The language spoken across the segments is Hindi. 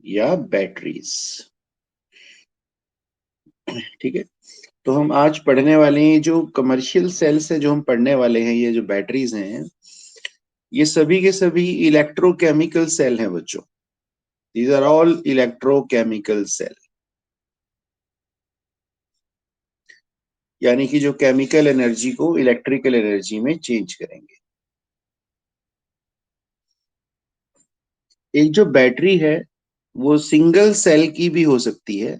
या बैटरीज। ठीक है, तो हम आज पढ़ने वाले हैं जो कमर्शियल सेल्स है, जो हम पढ़ने वाले हैं, ये जो बैटरीज हैं, ये सभी के सभी इलेक्ट्रोकेमिकल सेल हैं बच्चों। These are all electrochemical cell, यानी कि जो केमिकल एनर्जी को इलेक्ट्रिकल एनर्जी में चेंज करेंगे। एक जो बैटरी है वो सिंगल सेल की भी हो सकती है,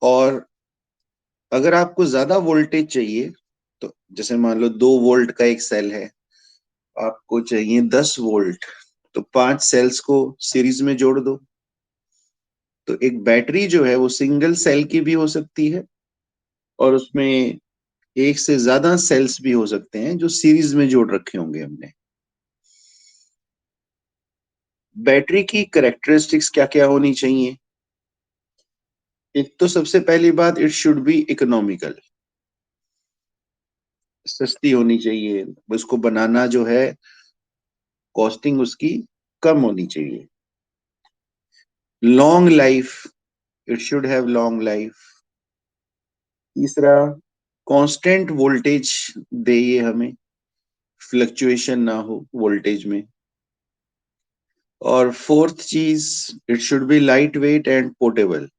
और अगर आपको ज्यादा वोल्टेज चाहिए, तो जैसे मान लो 2 वोल्ट का एक सेल है, आपको चाहिए 10 वोल्ट, तो 5 सेल्स को सीरीज में जोड़ दो। तो एक बैटरी जो है वो सिंगल सेल की भी हो सकती है, और उसमें एक से ज्यादा सेल्स भी हो सकते हैं जो सीरीज में जोड़ रखे होंगे हमने। बैटरी की कैरेक्टरिस्टिक्स क्या क्या होनी चाहिए? एक तो सबसे पहली बात, इट शुड बी इकोनॉमिकल, सस्ती होनी चाहिए। उसको बनाना जो है, कॉस्टिंग उसकी कम होनी चाहिए। Long life, it should have long life. तीसरा, कांस्टेंट वोल्टेज दे ये हमें, फ्लक्चुएशन ना हो वोल्टेज में। और फोर्थ चीज, it should be light weight and portable.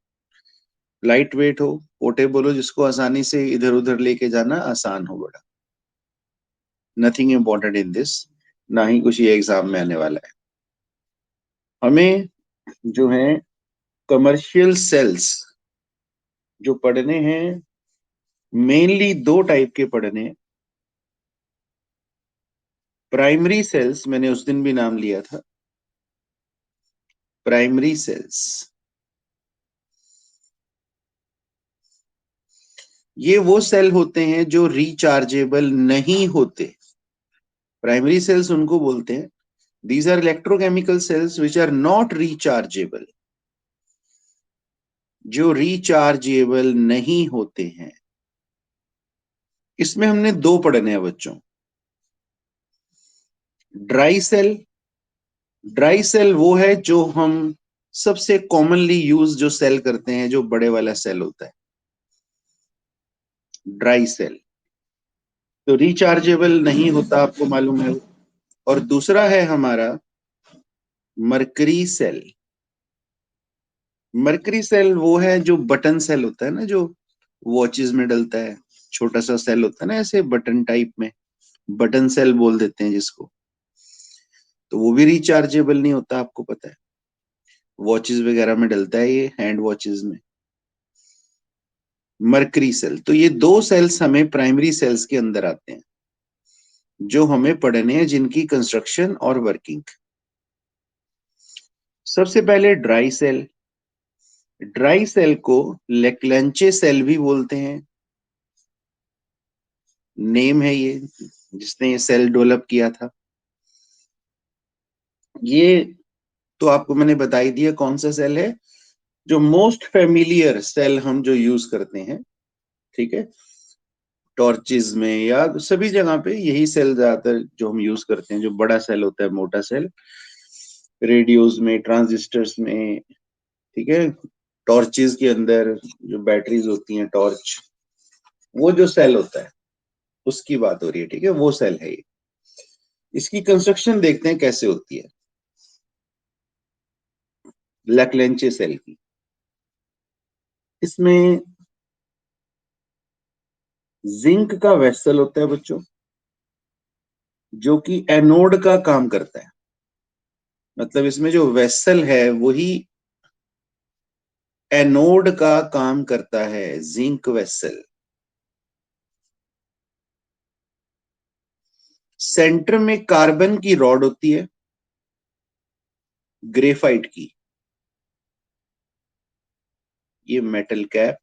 Light weight हो, पोर्टेबल हो, जिसको आसानी से इधर उधर लेके जाना आसान हो बड़ा। नथिंग इंपॉर्टेंट इन दिस, ना ही कुछ ये एग्जाम में आने वाला है। हमें जो है कमर्शियल सेल्स जो पढ़ने हैं, मेनली 2 टाइप के पढ़ने हैं। प्राइमरी सेल्स, मैंने उस दिन भी नाम लिया था, प्राइमरी सेल्स, ये वो सेल होते हैं जो रिचार्जेबल नहीं होते। प्राइमरी सेल्स उनको बोलते हैं, these are electrochemical cells which are not rechargeable, जो रिचार्जेबल नहीं होते हैं। इसमें हमने 2 पढ़ने हैं बच्चों। ड्राई सेल, ड्राई सेल वो है जो हम सबसे कॉमनली यूज जो सेल करते हैं, जो बड़े वाला सेल होता है, ड्राई सेल। तो रिचार्जेबल नहीं होता, आपको मालूम है। और दूसरा है हमारा मरकरी सेल। मरकरी सेल वो है जो बटन सेल होता है ना, जो वॉचेस में डलता है, छोटा सा सेल होता है ना, ऐसे बटन टाइप में, बटन सेल बोल देते हैं जिसको। तो वो भी रिचार्जेबल नहीं होता, आपको पता है। वॉचेस वगैरह में डलता है, ये हैंड वॉचेस में। मरकरी सेल, तो ये 2 सेल्स हमें प्राइमरी सेल्स के अंदर आते हैं, जो हमें पढ़ने हैं, जिनकी कंस्ट्रक्शन और वर्किंग। सबसे पहले ड्राई सेल। ड्राई सेल को लेक्लेंचे सेल भी बोलते हैं, नेम है ये जिसने ये सेल डेवलप किया था। ये तो आपको मैंने बता ही दिया कौन सा सेल है, जो मोस्ट फेमिलियर सेल हम जो यूज करते हैं। ठीक है, टॉर्चेज में या सभी जगह पे यही सेल ज्यादातर जो हम यूज करते हैं, जो बड़ा सेल होता है, मोटा सेल, रेडियोज में, ट्रांजिस्टर्स में। ठीक है, टॉर्चेज के अंदर जो बैटरीज होती हैं, टॉर्च, वो जो सेल होता है उसकी बात हो रही है। ठीक है, वो सेल है ये। इसकी कंस्ट्रक्शन देखते हैं कैसे होती है, लैक्लेंचे सेल की। इसमें जिंक का वेसल होता है बच्चों, जो कि एनोड का काम करता है। मतलब इसमें जो वेसल है वही एनोड का काम करता है, जिंक वेसल। सेंटर में कार्बन की रॉड होती है, ग्रेफाइट की, ये मेटल कैप,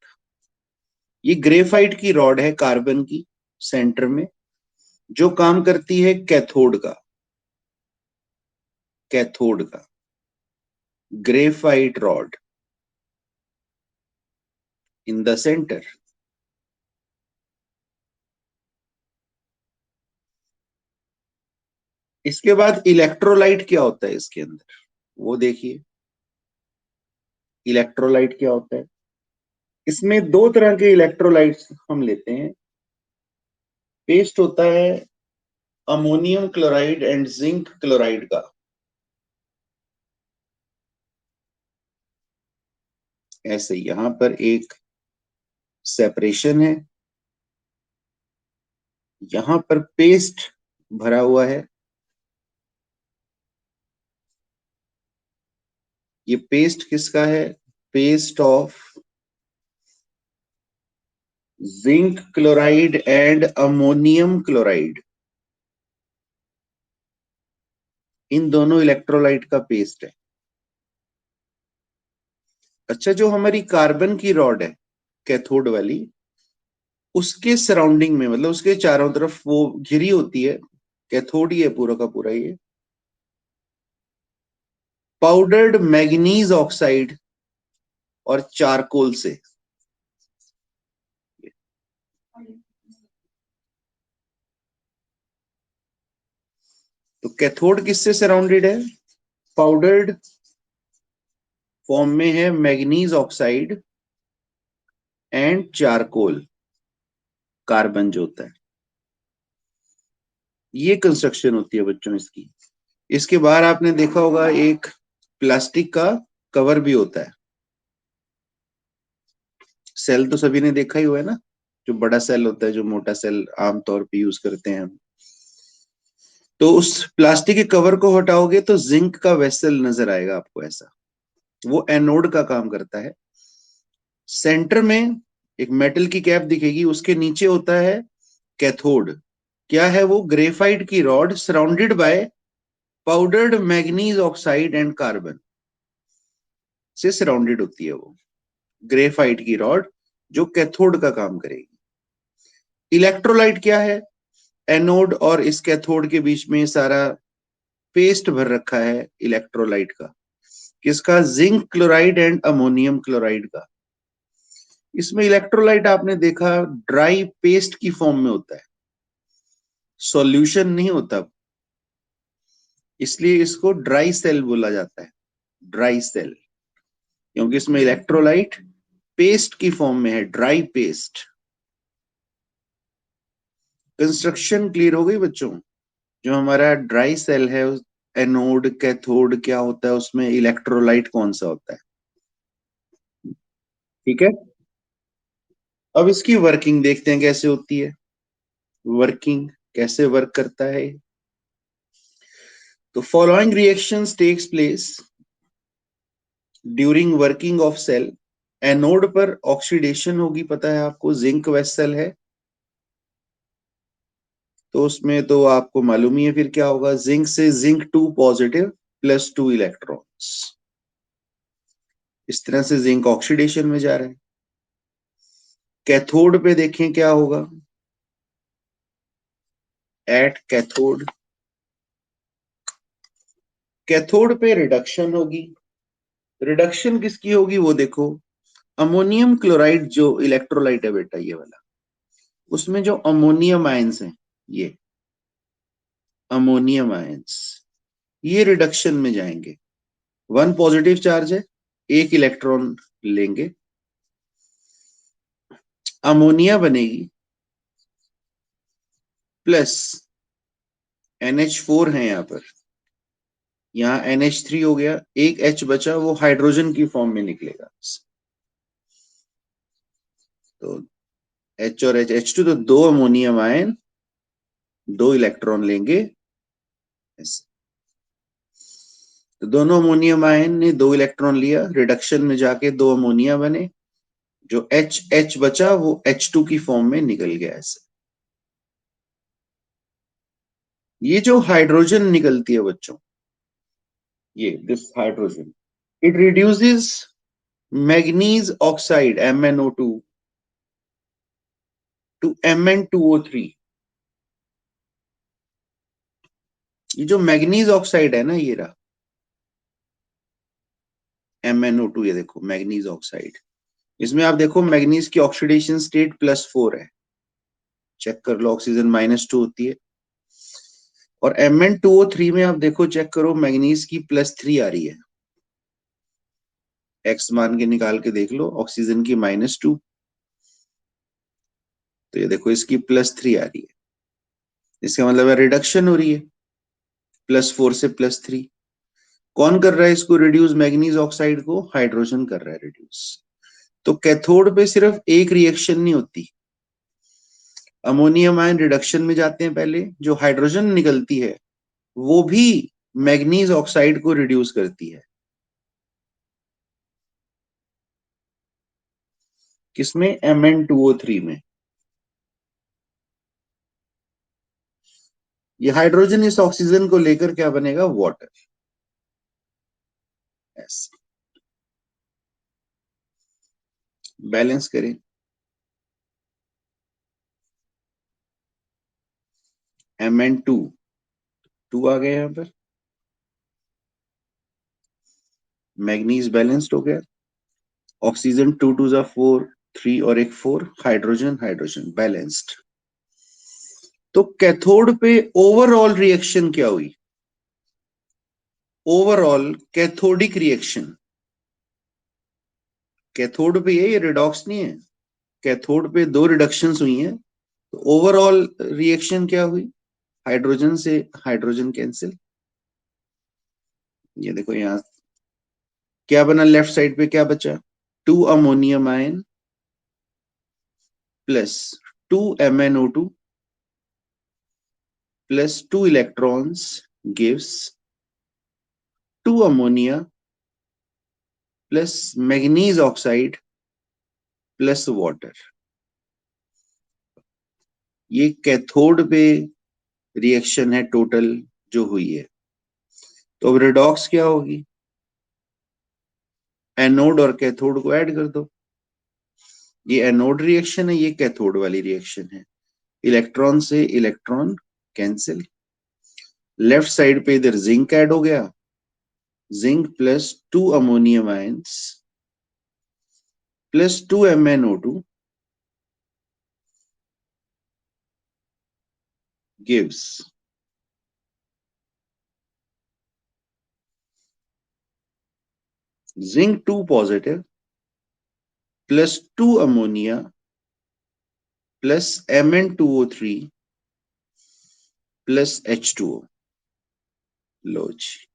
ये ग्रेफाइट की रॉड है कार्बन की, सेंटर में, जो काम करती है कैथोड का, कैथोड का, graphite rod in the centre. इसके बाद इलेक्ट्रोलाइट क्या होता है इसके अंदर? वो देखिए इलेक्ट्रोलाइट क्या होता है। इसमें दो तरह के इलेक्ट्रोलाइट्स हम लेते हैं। पेस्ट होता है ammonium chloride and zinc chloride का। ऐसे यहां पर एक सेपरेशन है, यहां पर पेस्ट भरा हुआ है। ये पेस्ट किसका है? Paste of zinc chloride and ammonium chloride. इन दोनों इलेक्ट्रोलाइट का पेस्ट है। अच्छा, जो हमारी कार्बन की रॉड है कैथोड वाली, उसके सराउंडिंग में मतलब उसके चारों तरफ वो घिरी होती है, कैथोड ही है पूरा का पूरा ये, पाउडर्ड मैग्नीज ऑक्साइड और चारकोल से। तो कैथोड किससे सराउंडेड है? पाउडर्ड फॉर्म में है manganese oxide and charcoal, carbon जो होता है। ये कंस्ट्रक्शन होती है बच्चों इसकी। इसके बाहर आपने देखा होगा एक प्लास्टिक का कवर भी होता है। सेल तो सभी ने देखा ही हुआ है ना, जो बड़ा सेल होता है, जो मोटा सेल आमतौर पे यूज करते हैं हम। तो उस प्लास्टिक के कवर को हटाओगे तो जिंक का वेसल नजर आएगा आपको ऐसा। वो एनोड का काम करता है। सेंटर में एक मेटल की कैप दिखेगी, उसके नीचे होता है कैथोड। क्या है वो? ग्रेफाइट की rod surrounded by powdered manganese oxide and carbon से सराउंडेड होती है वो ग्रेफाइट की रॉड, जो कैथोड का काम करेगी। इलेक्ट्रोलाइट क्या है? एनोड और इस कैथोड के बीच में सारा पेस्ट भर रखा है इलेक्ट्रोलाइट का। किसका? Zinc chloride and ammonium chloride का। इसमें इलेक्ट्रोलाइट आपने देखा ड्राई पेस्ट की फॉर्म में होता है, सॉल्यूशन नहीं होता, इसलिए इसको ड्राई सेल बोला जाता है। ड्राई सेल, क्योंकि इसमें इलेक्ट्रोलाइट पेस्ट की फॉर्म में है, ड्राई पेस्ट। कंस्ट्रक्शन क्लियर हो गई बच्चों? जो हमारा ड्राई सेल है, एनोड कैथोड क्या होता है, उसमें इलेक्ट्रोलाइट कौन सा होता है। ठीक है, अब इसकी वर्किंग देखते हैं कैसे होती है। वर्किंग कैसे वर्क करता है? तो following reactions takes place during working of cell. Anode पर ऑक्सीडेशन होगी, पता है आपको, जिंक वेसल है तो उसमें तो आपको मालूम ही है फिर क्या होगा। जिंक से जिंक 2 पॉजिटिव प्लस 2 इलेक्ट्रॉन्स, इस तरह से जिंक ऑक्सीडेशन में जा रहा है। कैथोड पे देखें क्या होगा। एट कैथोड, कैथोड पे रिडक्शन होगी। रिडक्शन किसकी होगी वो देखो। अमोनियम क्लोराइड जो इलेक्ट्रोलाइट है बेटा ये वाला, उसमें जो अमोनियम आयंस हैं, ये अमोनियम आयंस, ये रिडक्शन में जाएंगे। 1 पॉजिटिव चार्ज है, एक इलेक्ट्रॉन लेंगे, अमोनिया बनेगी प्लस NH4 है यहाँ पर, यहाँ NH3 हो गया, एक H बचा, वो हाइड्रोजन की फॉर्म में निकलेगा। तो H और H2, तो दो अमोनियम आयन, दो इलेक्ट्रॉन लेंगे ऐसे। तो दोनों अमोनियम आयन ने दो इलेक्ट्रॉन लिया, रिडक्शन में जाके दो अमोनिया बने, जो H बचा वो H2 की फॉर्म में निकल गया ऐसे। ये जो हाइड्रोजन निकलती है बच्चों, ये this hydrogen, it reduces manganese oxide MnO2 to Mn2O3। ये जो मैग्नीज ऑक्साइड है ना, ये रहा MnO2, ये देखो मैग्नीज ऑक्साइड। इसमें आप देखो मैग्नीज की ऑक्सीडेशन स्टेट +4 है, चेक कर लो, ऑक्सीजन -2 होती है। और Mn2O3 में आप देखो, चेक करो, मैग्नीज की +3 आ रही है। एक्स मान के निकाल के देख लो, ऑक्सीजन की -2, तो ये देखो इसकी +3 आ रही है। इसका मतलब है रिडक्शन हो रही है, +4 से +3। कौन कर रहा है इसको रिड्यूस? मैग्नीज ऑक्साइड को हाइड्रोजन कर रहा है रिड्यूस। तो कैथोड पे सिर्फ एक रिएक्शन नहीं होती, अमोनियम आयन रिडक्शन में जाते हैं पहले, जो हाइड्रोजन निकलती है वो भी मैग्नीज ऑक्साइड को रिड्यूस करती है। किसमें? Mn2O3 में। ये हाइड्रोजन इस ऑक्सीजन को लेकर क्या बनेगा? वाटर। ऐसे बैलेंस करें। Mn2 आ गया, यहां पर मैग्नीज बैलेंस्ड हो गया। ऑक्सीजन 2 2 4, 3 और एक 4, हाइड्रोजन हाइड्रोजन बैलेंस्ड। तो कैथोड पे ओवरऑल रिएक्शन क्या हुई? ओवरऑल कैथोडिक रिएक्शन, कैथोड पे ये रिडॉक्स नहीं है, कैथोड पे 2 रिडक्शंस हुई हैं, तो ओवरऑल रिएक्शन क्या हुई? हाइड्रोजन से हाइड्रोजन कैंसिल। ये देखो यहां क्या बना, लेफ्ट साइड पे क्या बचा? 2 ammonium ion plus 2 MnO2 plus 2 electrons gives 2 ammonia plus manganese oxide plus water. ये कैथोड पे रिएक्शन है टोटल जो हुई है। तो अब रिडॉक्स क्या होगी? एनोड और कैथोड को ऐड कर दो। ये एनोड रिएक्शन है, ये कैथोड वाली रिएक्शन है। इलेक्ट्रॉन से इलेक्ट्रॉन कैंसिल। लेफ्ट साइड पे इधर जिंक ऐड हो गया, zinc plus 2 ammonium ions plus 2 MnO2 gives zinc 2 positive plus 2 ammonia plus Mn2O3 plus H2O। लो जी।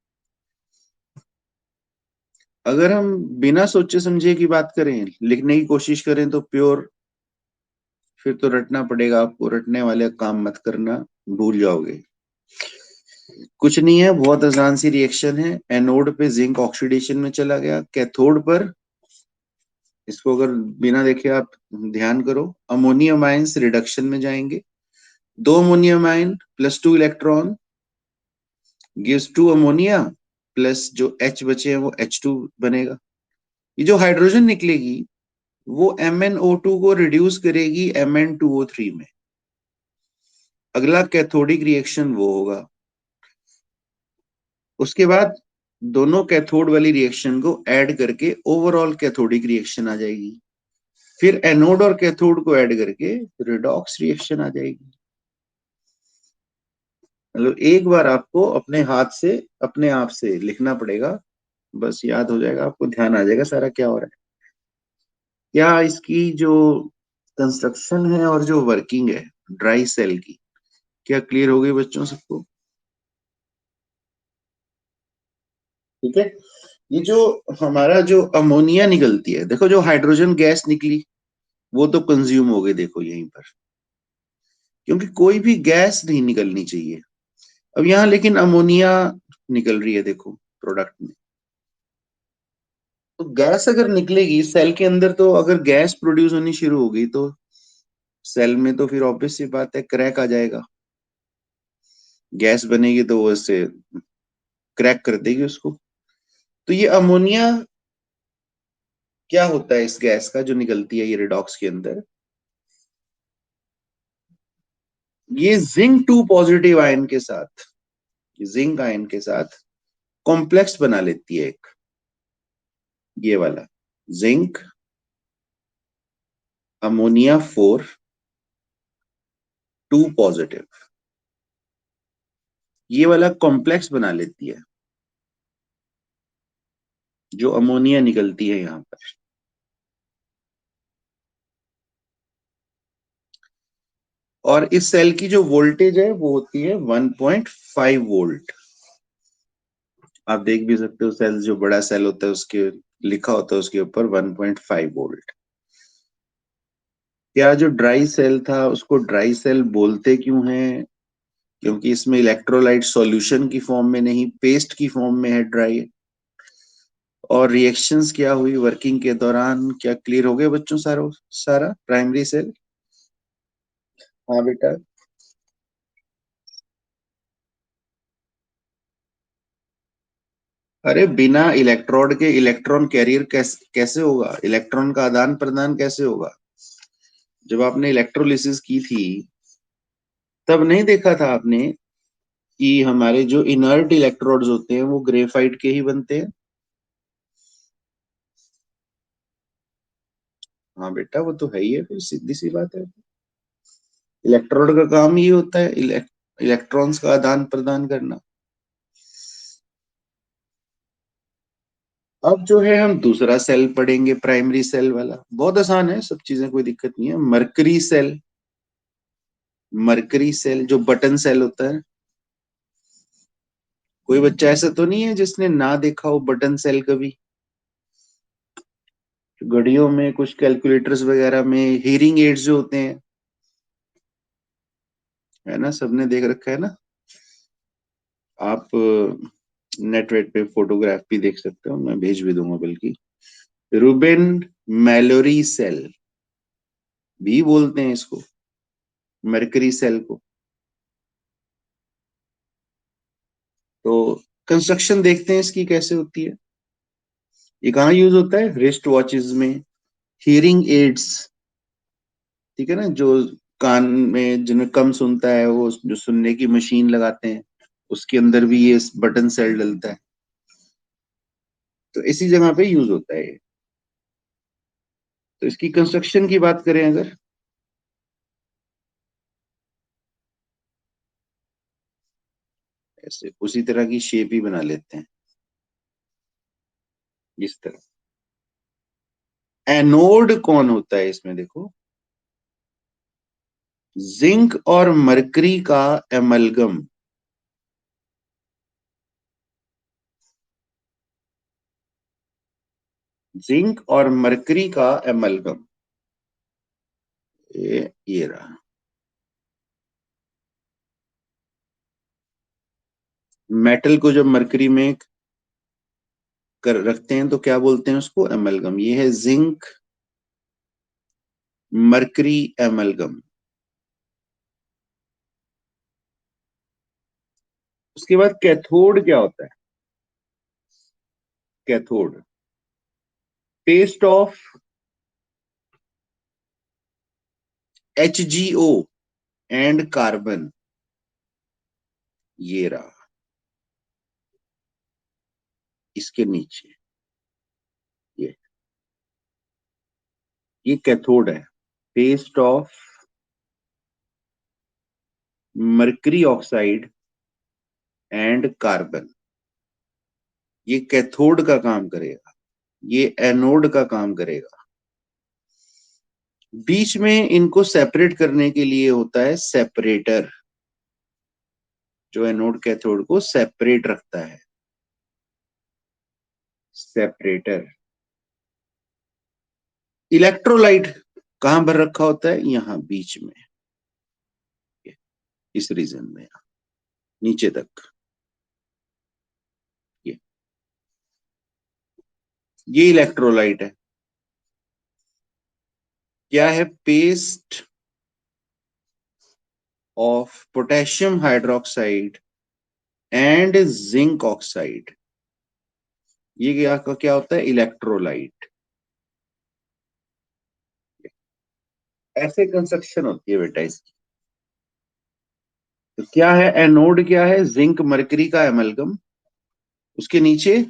अगर हम बिना सोचे समझे की बात करें, लिखने की कोशिश करें, तो प्योर, फिर तो रटना पड़ेगा आपको, रटने वाले काम मत करना, भूल जाओगे। कुछ नहीं है, बहुत आसान सी रिएक्शन है। एनोड पे जिंक ऑक्सीडेशन में चला गया, कैथोड पर, इसको अगर बिना देखे आप ध्यान करो, अमोनियम आयंस रिडक्शन में जाएंगे। 2 ammonium ion plus 2 electron gives 2 ammonia plus जो H बचे हैं वो H2 बनेगा। ये जो हाइड्रोजन निकलेगी वो MnO2 को रिड्यूस करेगी Mn2O3 में। अगला कैथोडिक रिएक्शन वो होगा। उसके बाद दोनों कैथोड वाली रिएक्शन को ऐड करके ओवरऑल कैथोडिक रिएक्शन आ जाएगी। फिर एनोड और कैथोड को ऐड करके रिडॉक्स रिएक्शन आ जाएगी। मतलब एक बार आपको अपने हाथ से, अपने आप से लिखना पड़ेगा, बस याद हो जाएगा आपको, ध्यान आ जाएगा सारा क्या हो रहा है। क्या इसकी जो कंस्ट्रक्शन है और जो वर्किंग है ड्राई सेल की, क्या क्लियर हो गई बच्चों सबको? ठीक है। ये जो हमारा जो अमोनिया निकलती है, देखो जो हाइड्रोजन गैस निकली वो तो कंज्यूम हो गई, देखो यहीं पर, क्योंकि कोई भी गैस नहीं निकलनी चाहिए। अब यहाँ लेकिन अमोनिया निकल रही है, देखो प्रोडक्ट में। तो गैस अगर निकलेगी सेल के अंदर, तो अगर गैस प्रोड्यूस होनी शुरू होगी तो सेल में तो फिर ऑब्वियस सी बात है क्रैक आ जाएगा। गैस बनेगी तो वो उससे क्रैक कर देगी उसको। तो ये अमोनिया क्या होता है इस गैस का जो निकलती है ये रिडॉक्स के अंदर, ये जिंक 2 पॉजिटिव आयन के साथ, जिंक आयन के साथ कॉम्प्लेक्स बना लेती है एक, ये वाला जिंक अमोनिया 4 2 पॉजिटिव। ये वाला कॉम्प्लेक्स बना लेती है, जो अमोनिया निकलती है यहाँ पर। और इस सेल की जो वोल्टेज है वो होती है 1.5 वोल्ट। आप देख भी सकते हो, सेल जो बड़ा सेल होता है उसके लिखा होता है उसके ऊपर 1.5 वोल्ट। क्या जो ड्राई सेल था उसको ड्राई सेल बोलते क्यों हैं? क्योंकि इसमें इलेक्ट्रोलाइट सॉल्यूशन की फॉर्म में नहीं, पेस्ट की फॉर्म में है ड्राई। और रिएक्शंस क्या हुई वर्किंग के दौरान, क्या क्लियर हो गया बच्चों? सारा सारा प्राइमरी सेल। हाँ बेटा। अरे बिना इलेक्ट्रोड के इलेक्ट्रॉन कैरियर कैसे होगा? इलेक्ट्रॉन का आदान प्रदान कैसे होगा? जब आपने इलेक्ट्रोलिसिस की थी तब नहीं देखा था आपने कि हमारे जो इनर्ट इलेक्ट्रोड्स होते हैं वो ग्रेफाइट के ही बनते हैं? हाँ बेटा, वो तो है ही है, फिर सीधी सी बात है। इलेक्ट्रोड का काम ही होता है इलेक्ट्रॉन्स का आदान प्रदान करना। अब जो है हम दूसरा सेल पढ़ेंगे, प्राइमरी सेल वाला। बहुत आसान है, सब चीजें कोई दिक्कत नहीं है। Mercury cell. मरकरी सेल जो बटन सेल होता है। कोई बच्चा ऐसा तो नहीं है जिसने ना देखा हो बटन सेल कभी? घड़ियों में, कुछ कैलकुलेटर्स वगैरह में हीरिंग एड्स जो होते हैं, है ना, सबने देख रखा है ना। आप नेट वेट पे फोटोग्राफ भी देख सकते हो, मैं भेज भी दूंगा बल्कि। रूबेन मैलोरी सेल भी बोलते हैं इसको, मरकरी सेल को। तो कंस्ट्रक्शन देखते हैं इसकी कैसे होती है। ये कहाँ यूज होता है? रिस्ट वॉचेस में, हियरिंग एड्स। ठीक है ना, जो कान में जिन्हें कम सुनता है वो जो सुनने की मशीन लगाते हैं, उसके अंदर भी ये बटन सेल डलता है। तो इसी जगह पे यूज होता है ये। तो इसकी कंस्ट्रक्शन की बात करें अगर, ऐसे उसी तरह की शेप ही बना लेते हैं, इस तरह। एनोड कौन होता है इसमें? देखो, जिंक और मरकरी का एमलगम। जिंक और मरकरी का एमलगम। ये रहा। मेटल को जब मरकरी में कर रखते हैं तो क्या बोलते हैं उसको? एमलगम। ये है जिंक मरकरी एमलगम। उसके बाद कैथोड क्या होता है? Cathode paste of HgO and carbon. ये रहा, इसके नीचे। ये ये कैथोड है, paste of mercury oxide and carbon. ये कैथोड का काम करेगा, ये एनोड का काम करेगा। बीच में इनको सेपरेट करने के लिए होता है सेपरेटर, जो एनोड कैथोड को सेपरेट रखता है। सेपरेटर। इलेक्ट्रोलाइट कहां पर रखा होता है? यहां बीच में, इस रीजन में, नीचे तक। ये ये इलेक्ट्रोलाइट है। क्या है? Paste of potassium hydroxide and zinc oxide. ये क्या होता है? इलेक्ट्रोलाइट। ऐसे कंस्ट्रक्शन होती है बेटा इसकी। तो क्या है एनोड? क्या है? जिंक मरकरी का एमलगम। उसके नीचे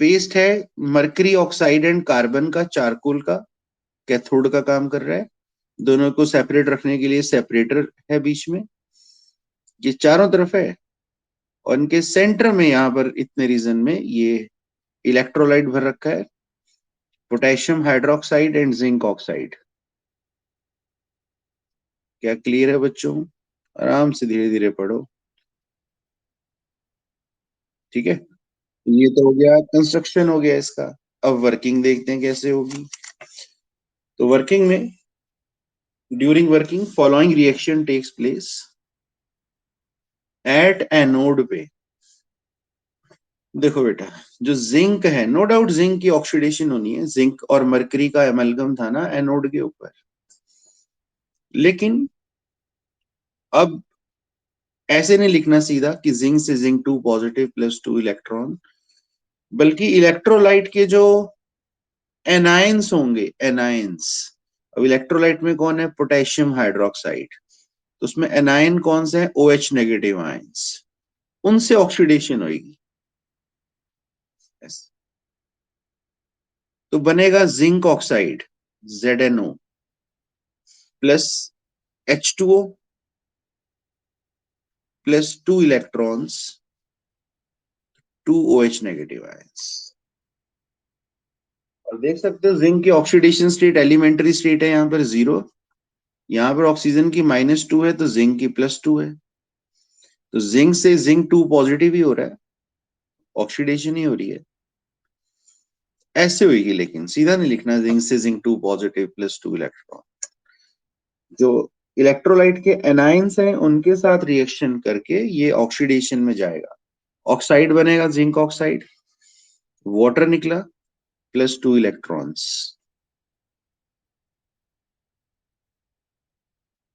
पेस्ट है मरकरी ऑक्साइड एंड कार्बन का, चारकोल का। कैथोड का काम कर रहा है। दोनों को सेपरेट रखने के लिए सेपरेटर है बीच में। ये चारों तरफ है, और इनके सेंटर में यहाँ पर इतने रीजन में ये इलेक्ट्रोलाइट भर रखा है, potassium hydroxide and zinc oxide. क्या क्लियर है बच्चों? आराम से धीरे धीरे पढ़ो, ठीक है। ये तो हो गया, कंस्ट्रक्शन हो गया इसका। अब वर्किंग देखते हैं कैसे होगी। तो वर्किंग में, during working following reaction takes place at anode पे। देखो बेटा, जो जिंक है, नो डाउट जिंक की ऑक्सीडेशन होनी है, जिंक और मरकरी का एमलगम था ना एनोड के ऊपर। लेकिन अब ऐसे नहीं लिखना सीधा कि जिंक से जिंक 2 पॉजिटिव प्लस 2 इलेक्ट्रॉन, बल्कि इलेक्ट्रोलाइट के जो एनायंस होंगे, एनायंस, अब इलेक्ट्रोलाइट में कौन है? Potassium hydroxide. तो उसमें एनायन कौन से है? OH नेगेटिव आयंस, उनसे ऑक्सीडेशन होगी। तो बनेगा zinc oxide ZnO plus H2O plus 2 electrons, 2 OH negative ions. और देख सकते हो जिंक की ऑक्सीडेशन स्टेट, एलिमेंट्री स्टेट है यहाँ पर 0, यहाँ पर ऑक्सीजन की -2 है तो जिंक की +2 है। तो जिंक से जिंक 2 पॉजिटिव ही हो रहा है, ऑक्सीडेशन ही हो रही है। ऐसे होगी, लेकिन सीधा नहीं लिखना जिंक से जिंक 2 पॉजिटिव प्लस 2 इलेक्ट्रॉन। जो इलेक्ट्रोलाइट के एनायंस हैं उनके साथ रिएक्शन करके ये ऑक्सीडेशन में जाएगा, ऑक्साइड बनेगा जिंक ऑक्साइड, वाटर निकला +2 इलेक्ट्रॉन्स।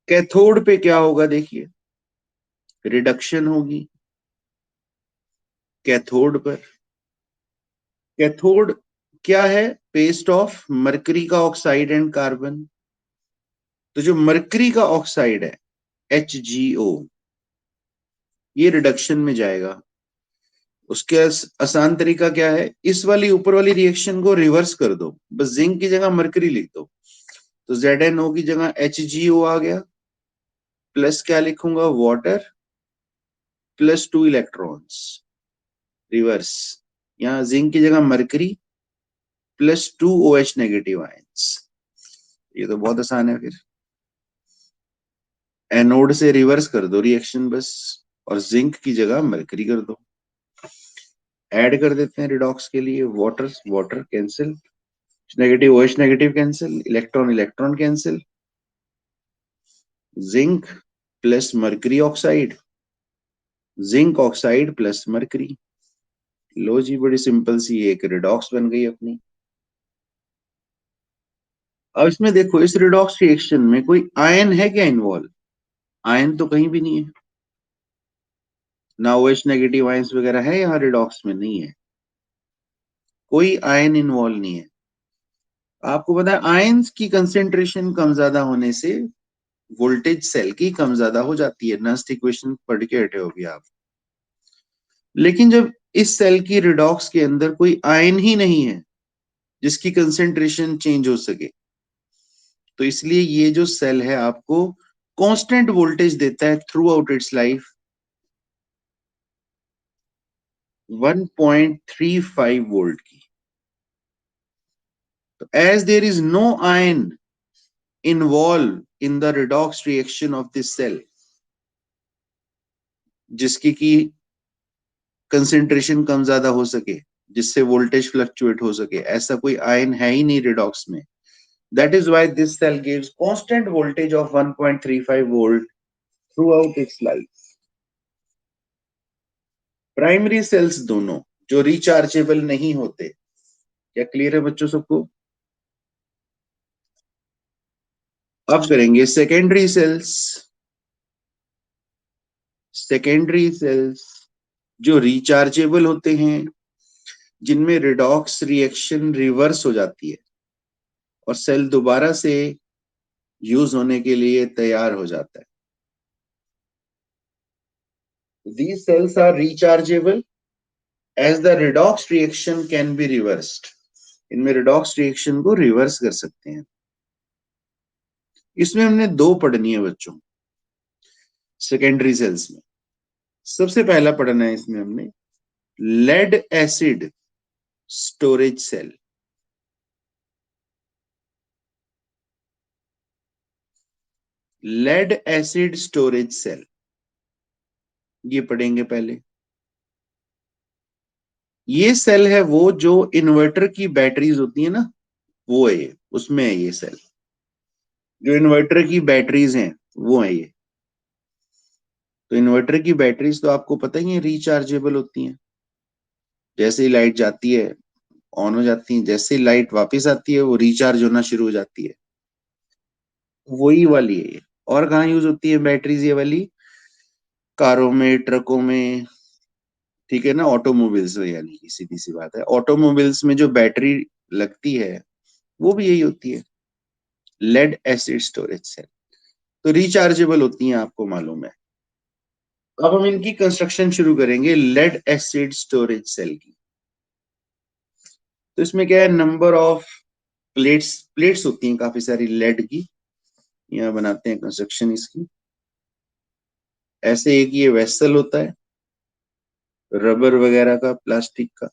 कैथोड पे क्या होगा देखिए, रिडक्शन होगी कैथोड पर। कैथोड क्या है? पेस्ट ऑफ मरकरी का ऑक्साइड एंड कार्बन। तो जो मरकरी का ऑक्साइड है HgO, ये रिडक्शन में जाएगा। उसके आसान तरीका क्या है? इस वाली ऊपर वाली रिएक्शन को रिवर्स कर दो, बस जिंक की जगह मरकरी लिख दो। तो ZnO की जगह HgO आ गया, प्लस क्या लिखूंगा? Water +2 electrons, reverse. यहाँ जिंक की जगह मरकरी +2 OH नेगेटिव आयंस। ये तो बहुत आसान है फिर, एनोड से रिवर्स कर दो रिएक्शन बस, और जिंक की जगह मरकरी कर दो। ऐड कर देते हैं रिडॉक्स के लिए, water water cancel, negative OH negative cancel, electron electron cancel, zinc plus mercury oxide, zinc oxide plus mercury. लो जी, बड़ी सिंपल सी एक रिडॉक्स बन गई अपनी। अब इसमें देखो, इस रिडॉक्स रिएक्शन में कोई आयन है क्या इन्वॉल्व? आयन तो कहीं भी नहीं है ना, OH नेगेटिव आयंस वगैरह है यहाँ रिडॉक्स में? नहीं है, कोई आयन इन्वॉल्व नहीं है। आपको पता है आयंस की कंसेंट्रेशन कम ज्यादा होने से वोल्टेज सेल की कम ज्यादा हो जाती है, नस्ट इक्वेशन पढ़ के हटे हो भी आप। लेकिन जब इस सेल की रिडॉक्स के अंदर कोई आयन ही नहीं है जिसकी कंसेंट्रेशन चेंज हो सके, तो इसलिए ये जो सेल है आपको कांस्टेंट वोल्टेज देता है throughout its life, 1.35 volt की। तो as there is no ion involve in the redox reaction of this cell, जिसकी की कंसेंट्रेशन कम ज्यादा हो सके, जिससे वोल्टेज फ्लक्चुएट हो सके, ऐसा कोई आयन है ही नहीं रिडॉक्स में। That is why this cell gives constant voltage of 1.35 volt throughout its life. Primary cells दोनों जो रिचार्जेबल नहीं होते, क्या क्लियर है बच्चों सबको? अब करेंगे सेकेंडरी सेल्स। सेकेंडरी सेल्स जो रिचार्जेबल होते हैं, जिनमें रिडॉक्स रिएक्शन रिवर्स हो जाती है और सेल दोबारा से यूज होने के लिए तैयार हो जाता है। These cells are rechargeable as the redox reaction can be reversed. इनमें रिडॉक्स रिएक्शन को रिवर्स कर सकते हैं। इसमें हमने दो पढ़नी है बच्चों, सेकेंडरी सेल्स में। सबसे पहला पढ़ना है इसमें हमने lead acid storage cell. Lead acid storage cell ये पढ़ेंगे पहले। ये सेल है वो जो इन्वर्टर की बैटरीज होती है ना, वो है ये, उसमें है ये सेल। जो इन्वर्टर की बैटरीज हैं वो है ये। तो इन्वर्टर की बैटरीज तो आपको पता ही है रिचार्जेबल होती हैं। जैसे ही लाइट जाती है ऑन हो जाती है, जैसे ही लाइट वापस आती है वो रिचार्ज होना शुरू हो जाती है। वही वाली है ये। और कहाँ यूज होती है बैटरीज ये वाली? कारों में, ट्रकों में, ठीक है ना, ऑटोमोबाइल्स में। यानी कि सीधी सी बात है, ऑटोमोबाइल्स में जो बैटरी लगती है वो भी यही होती है, लेड एसिड स्टोरेज सेल। तो रिचार्जेबल होती हैं, आपको मालूम है। अब हम इनकी कंस्ट्रक्शन शुरू करेंगे लेड एसिड स्टोरेज सेल की। तो इसमें क्या है, नंबर ऑफ प्लेट्स प्लेट्स होती हैं काफी सारी लेड की। यहाँ बनाते हैं कंस्ट्रक्शन इसकी। ऐसे एक ये वेसल होता है, रबर वगैरह का, प्लास्टिक का।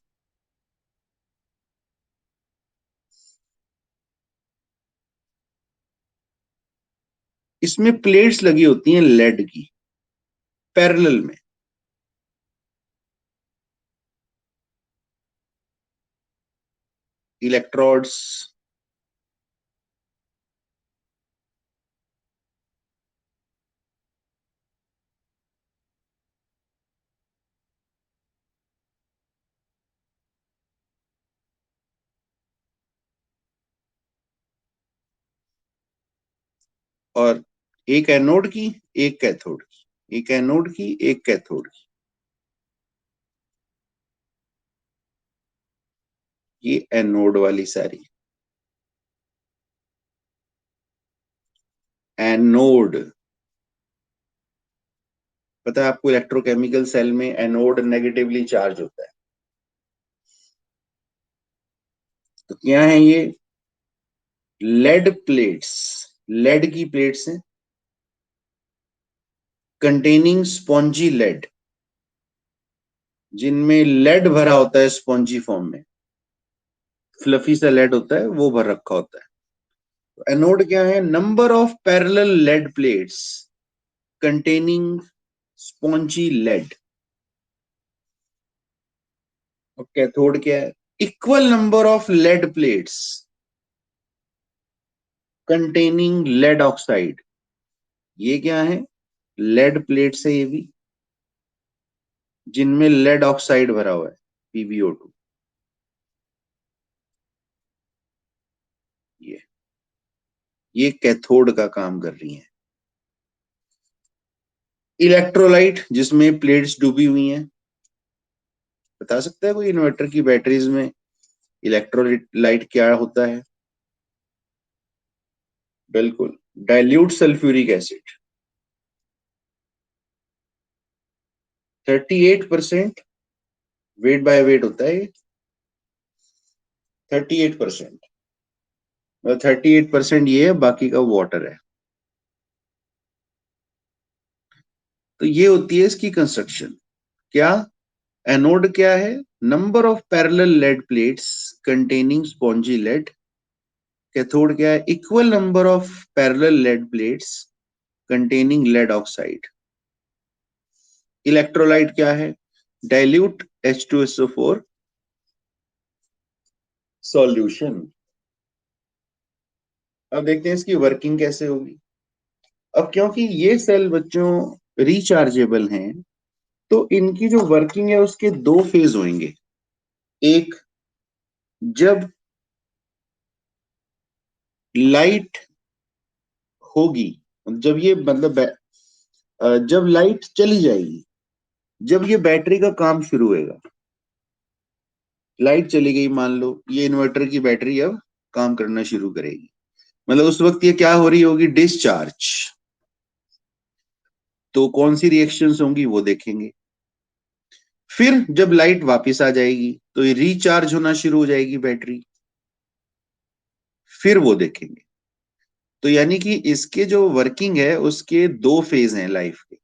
इसमें प्लेट्स लगी होती हैं लेड की, पैरेलल में। इलेक्ट्रोड्स। और एक एनोड की, एक कैथोड की, एक एनोड की, एक कैथोड की। ये एनोड वाली सारी। एनोड, पता है आपको, इलेक्ट्रोकेमिकल सेल में एनोड नेगेटिवली चार्ज होता है। तो क्या है ये? लेड प्लेट्स, लेड की प्लेट्स हैं, कंटेनिंग स्पॉन्जी लेड, जिनमें लेड भरा होता है स्पॉन्जी फॉर्म में। फ्लफी सा लेड होता है, वो भर रखा होता है। तो एनोड क्या है? Number of parallel lead plates containing spongy lead. और कैथोड क्या है? Equal number of lead plates containing lead oxide. ये क्या है? लेड प्लेट्स है ये भी, जिनमें लेड ऑक्साइड भरा हुआ है, PbO2। ये ये कैथोड का काम कर रही है। इलेक्ट्रोलाइट, जिसमें प्लेट्स डूबी हुई हैं। बता सकता है कोई इन्वर्टर की बैटरीज में इलेक्ट्रोलाइट क्या होता है? बिल्कुल, dilute sulphuric acid. 38% weight by weight होता है ये। 38%, मतलब 38% ये है, बाकी का वाटर है। तो ये होती है इसकी कंस्ट्रक्शन। क्या? एनोड क्या है? Number of parallel lead plates containing spongy lead. Cathode क्या है? Equal number of parallel lead plates containing lead oxide. Electrolyte क्या है? Dilute H2SO4 solution. अब देखते हैं इसकी वर्किंग कैसे होगी। अब क्योंकि ये सेल बच्चों रिचार्जेबल हैं, तो इनकी जो वर्किंग है उसके दो फेज होंगे। एक, जब लाइट होगी, जब ये मतलब जब लाइट चली जाएगी, जब ये बैटरी का काम शुरू होएगा। लाइट चली गई, मान लो ये इन्वर्टर की बैटरी अब काम करना शुरू करेगी, मतलब उस वक्त ये क्या हो रही होगी? डिस्चार्ज। तो कौन सी रिएक्शंस होंगी वो देखेंगे। फिर जब लाइट वापस आ जाएगी तो ये रिचार्ज होना शुरू हो जाएगी बैटरी, फिर वो देखेंगे। तो यानी कि इसके जो वर्किंग है उसके दो फेज हैं लाइफ के।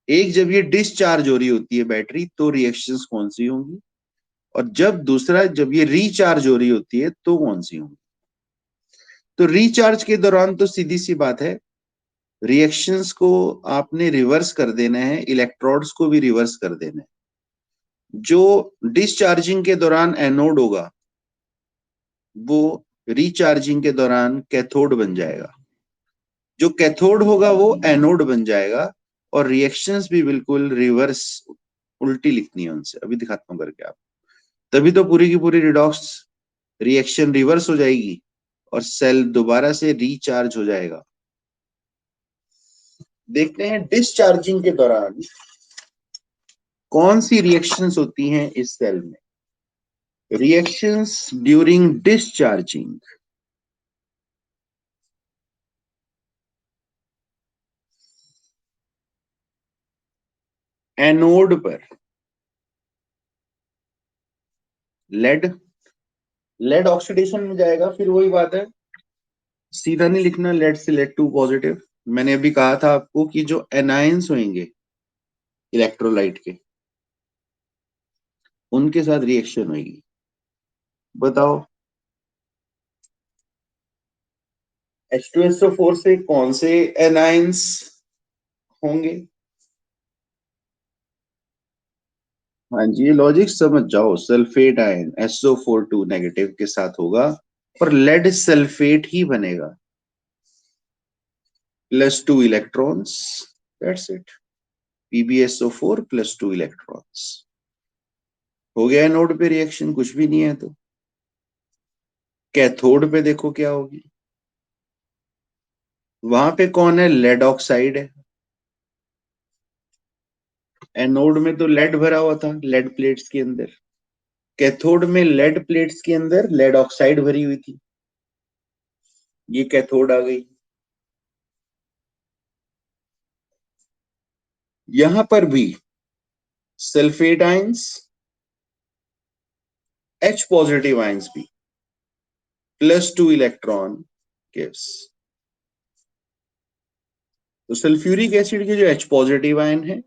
एक जब ये डिस्चार्ज हो रही होती है बैटरी तो रिएक्शंस कौन सी होंगी, और जब दूसरा जब ये रिचार्ज हो रही होती है तो कौन सी होंगी। तो रिचार्ज के दौरान तो सीधी सी बात है, रिएक्शंस को आपने रिवर्स कर देना है, इलेक्ट्रोड्स को भी रिवर्स कर देना है। जो डिस्चार्जिंग के दौरान एनोड होगा वो रिचार्जिंग के दौरान कैथोड बन जाएगा, जो कैथोड होगा वो एनोड बन जाएगा, और रिएक्शंस भी बिल्कुल रिवर्स, उल्टी लिखनी है उनसे, अभी दिखाता हूं करके आप। तभी तो पूरी की पूरी रिडॉक्स रिएक्शन रिवर्स हो जाएगी और सेल दोबारा से रिचार्ज हो जाएगा। देखते हैं डिस्चार्जिंग के दौरान कौन सी रिएक्शंस होती हैं इस सेल में। Reactions during discharging. एनोड पर लेड, लेड ऑक्सीडेशन में जाएगा, फिर वही बात है, सीधा नहीं लिखना लेड से लेड टू पॉजिटिव। मैंने अभी कहा था आपको कि जो एनायंस होंगे इलेक्ट्रोलाइट के, उनके साथ रिएक्शन होगी। बताओ H2SO4 से कौन से एनायंस होंगे। हाँ जी, ये लॉजिक समझ जाओ, सल्फेट आयन SO4 2 नेगेटिव के साथ होगा, और लेड सल्फेट ही बनेगा, +2 electrons, that's it. PbSO4 +2 electrons. हो गया एनोड पे रिएक्शन, कुछ भी नहीं है तो। कैथोड पे देखो क्या होगी, वहां पे कौन है, लेड ऑक्साइड है। एनोड में तो लेड भरा हुआ था लेड प्लेट्स के अंदर, कैथोड में लेड प्लेट्स के अंदर लेड ऑक्साइड भरी हुई थी, ये कैथोड आ गई। यहां पर भी sulphate ions, H positive ions भी, +2 इलेक्ट्रॉन गिव्स। तो सल्फ्यूरिक एसिड के जो H पॉजिटिव आयन है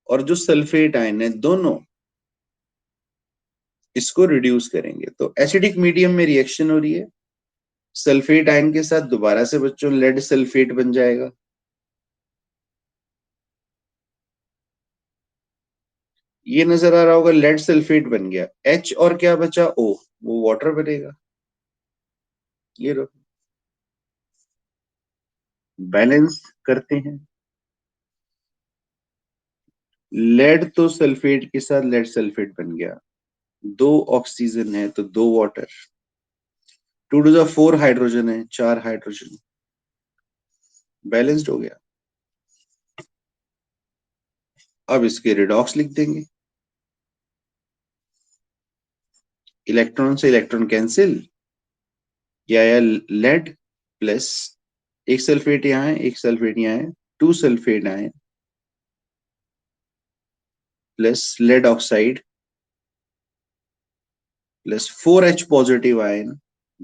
और जो सल्फेट आयन है, दोनों इसको रिड्यूस करेंगे, तो एसिडिक मीडियम में रिएक्शन हो रही है, सल्फेट आयन के साथ दोबारा से बच्चों लेड सल्फेट बन जाएगा। ये नजर आ रहा होगा, लेड सल्फेट बन गया, H और क्या बचा, O, वो वाटर बनेगा। ये रो बैलेंस करते हैं, लेड तो सल्फेट के साथ लेड सल्फेट बन गया, 2 ऑक्सीजन है तो 2 वाटर, 2 to the 4 हाइड्रोजन है, 4 हाइड्रोजन, बैलेंस्ड हो गया। अब इसके रिडॉक्स लिख देंगे, इलेक्ट्रॉन से इलेक्ट्रॉन कैंसिल, या लेड प्लस, एक सल्फेट यहाँ है एक सल्फेट यहाँ है, 2 सल्फेट आए plus lead oxide plus 4H positive ion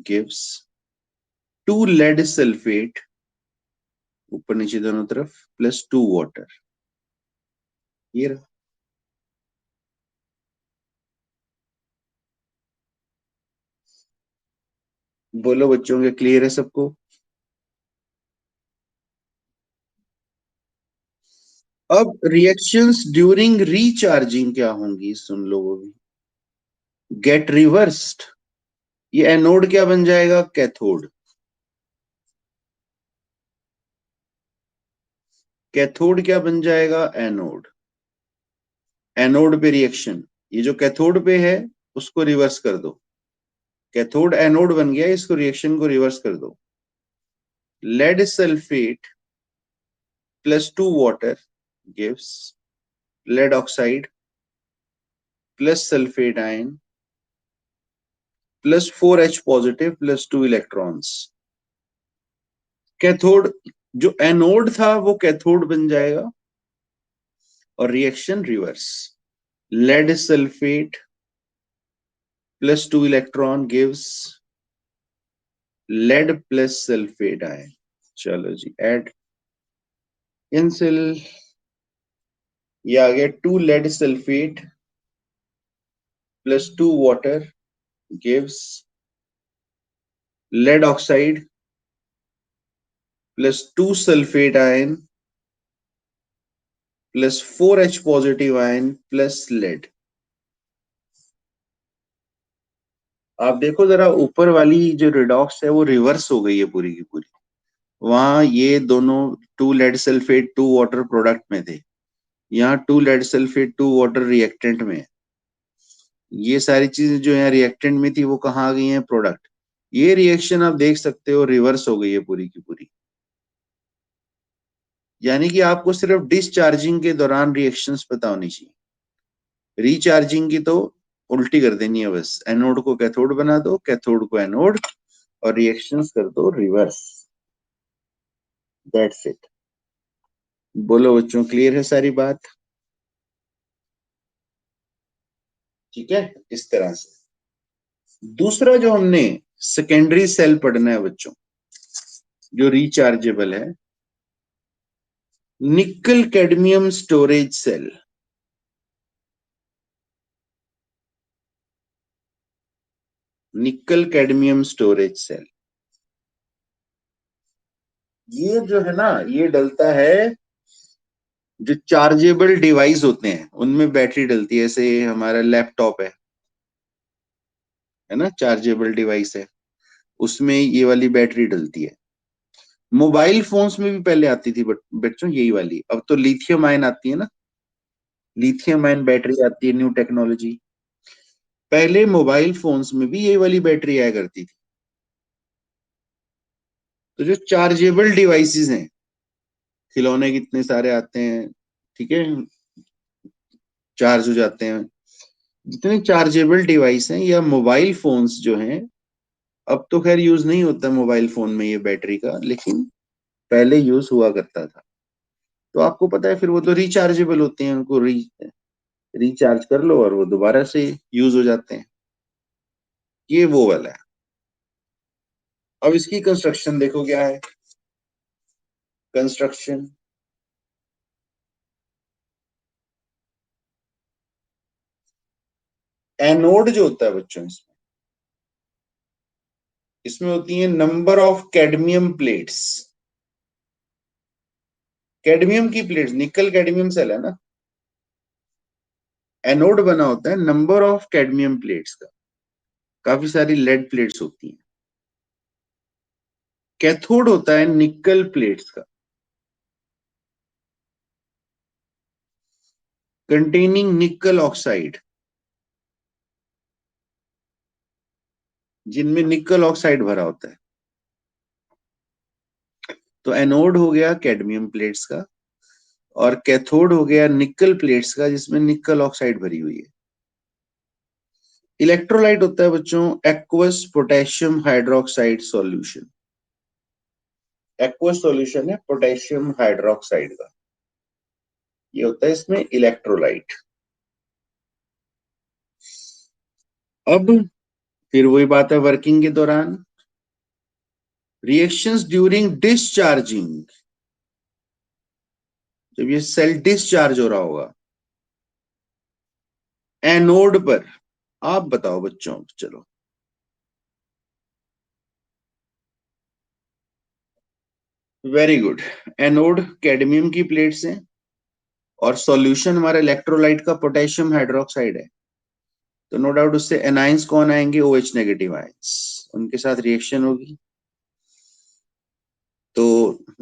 gives 2 lead sulphate, ऊपर नीचे दोनों तरफ, +2 वाटर। ये रहा। बोलो बच्चों के क्लियर है सबको। अब रिएक्शंस ड्यूरिंग रिचार्जिंग क्या होंगी, सुन लो वो भी। गेट रिवर्स्ड, ये एनोड क्या बन जाएगा, कैथोड। कैथोड क्या बन जाएगा, एनोड। एनोड पे रिएक्शन, ये जो कैथोड पे है उसको रिवर्स कर दो, कैथोड एनोड बन गया, इसको रिएक्शन को रिवर्स कर दो, lead sulphate +2 water gives lead oxide plus sulphate ion +4H positive +2 electrons. Cathode, जो एनोड था वो कैथोड बन जाएगा और reaction reverse, lead sulphate +2 electron gives lead plus sulphate ion. चलो जी, ऐड कैंसिल, ये आ गया 2 lead sulphate plus 2 water gives lead oxide plus 2 sulphate ion plus 4H positive ion plus lead. आप देखो जरा ऊपर वाली जो रिडॉक्स है वो रिवर्स हो गई है पूरी की पूरी। वहां ये दोनों 2 लेड सल्फेट 2 वाटर प्रोडक्ट में थे, यहाँ 2 लेड सल्फेट 2 वाटर रिएक्टेंट में है। ये सारी चीजें जो यहाँ रिएक्टेंट में थी वो कहाँ आ गई हैं, प्रोडक्ट। ये रिएक्शन आप देख सकते हो रिवर्स हो गई है पूरी की पूरी। यानी कि आपको सिर्फ डिस्चार्जिंग के दौरान रिएक्शंस पता होनी चाहिए, रिचार्जिंग की तो उल्टी कर देनी है बस। एनोड को कैथोड बना दो, कैथोड को एनोड, और रिएक्शंस कर दो रिवर्स। That's it. बोलो बच्चों, क्लियर है सारी बात? ठीक है, इस तरह से। दूसरा जो हमने सेकेंडरी सेल पढ़ना है बच्चों, जो रिचार्जेबल है, nickel cadmium storage cell. Nickel cadmium storage cell, ये जो है ना, ये डलता है जो चार्जेबल डिवाइस होते हैं उनमें बैटरी डलती है। जैसे हमारा लैपटॉप है ना, चार्जेबल डिवाइस है, उसमें ये वाली बैटरी डलती है। मोबाइल फोन्स में भी पहले आती थी बच्चों यही वाली, अब तो लिथियम आयन आती है ना, लिथियम आयन बैटरी आती है, न्यू टेक्नोलॉजी। पहले मोबाइल फोन्स में भी यही वाली बैटरी आया करती थी। तो जो चार्जेबल डिवाइसेस हैं, खिलौने कितने सारे आते हैं, ठीक है, चार्ज हो जाते हैं। जितने चार्जेबल डिवाइस हैं या मोबाइल फोन्स जो हैं, अब तो खैर यूज नहीं होता मोबाइल फोन में ये बैटरी का, लेकिन पहले यूज हुआ करता था। तो आपको पता है फिर वो तो रिचार्जेबल होते हैं, उनको रिचार्ज कर लो और वो दोबारा से यूज हो जाते हैं। ये वो वाला है। अब इसकी कंस्ट्रक्शन देखो क्या है। कंस्ट्रक्शन, एनोड जो होता है बच्चों, इसमें इसमें होती है number of cadmium plates. Cadmium की प्लेट्स, निकल कैडमियम सेल है ना, एनोड बना होता है नंबर ऑफ कैडमियम प्लेट्स का। काफी सारी लेड प्लेट्स होती हैं। कैथोड होता है निकल प्लेट्स का, कंटेनिंग निकल ऑक्साइड, जिनमें निकल ऑक्साइड भरा होता है। तो एनोड हो गया कैडमियम प्लेट्स का, और कैथोड हो गया निकल प्लेट्स का जिसमें निकल ऑक्साइड भरी हुई है। इलेक्ट्रोलाइट होता है बच्चों aqueous potassium hydroxide solution. Aqueous solution है पोटेशियम हाइड्रोक्साइड का, ये होता है इसमें इलेक्ट्रोलाइट। अब फिर वही बात है, वर्किंग के दौरान रिएक्शंस ड्यूरिंग डिस्चार्जिंग, जब ये सेल डिस्चार्ज हो रहा होगा एनोड पर। आप बताओ बच्चों, चलो। Very good. एनोड कैडमियम की प्लेट्स हैं, और सॉल्यूशन हमारा इलेक्ट्रोलाइट का पोटेशियम हाइड्रोक्साइड है। तो नो डाउट उससे एनाइंस कौन आएंगे, OH नेगेटिव आयंस, उनके साथ रिएक्शन होगी। तो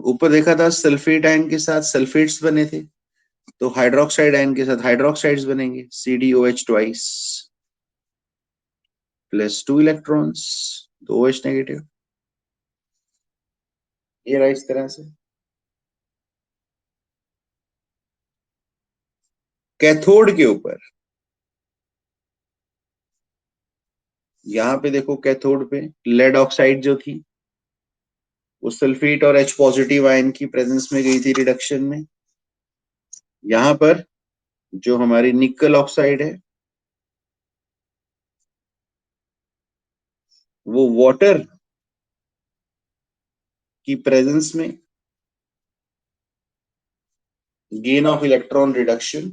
ऊपर देखा था सल्फेट आयन के साथ सल्फेट्स बने थे, तो हाइड्रोक्साइड आयन के साथ हाइड्रोक्साइड्स बनेंगे, CdOH ट्वाइस प्लस 2 इलेक्ट्रॉन्स, तो OH नेगेटिव। ये रहा इस तरह से। कैथोड के ऊपर, यहाँ पे देखो कैथोड पे लेड ऑक्साइड जो थी वो सल्फेट और H पॉजिटिव आयन की प्रेजेंस में गई थी रिडक्शन में। यहाँ पर जो हमारी निकल ऑक्साइड है वो वाटर की प्रेजेंस में गेन ऑफ इलेक्ट्रॉन रिडक्शन।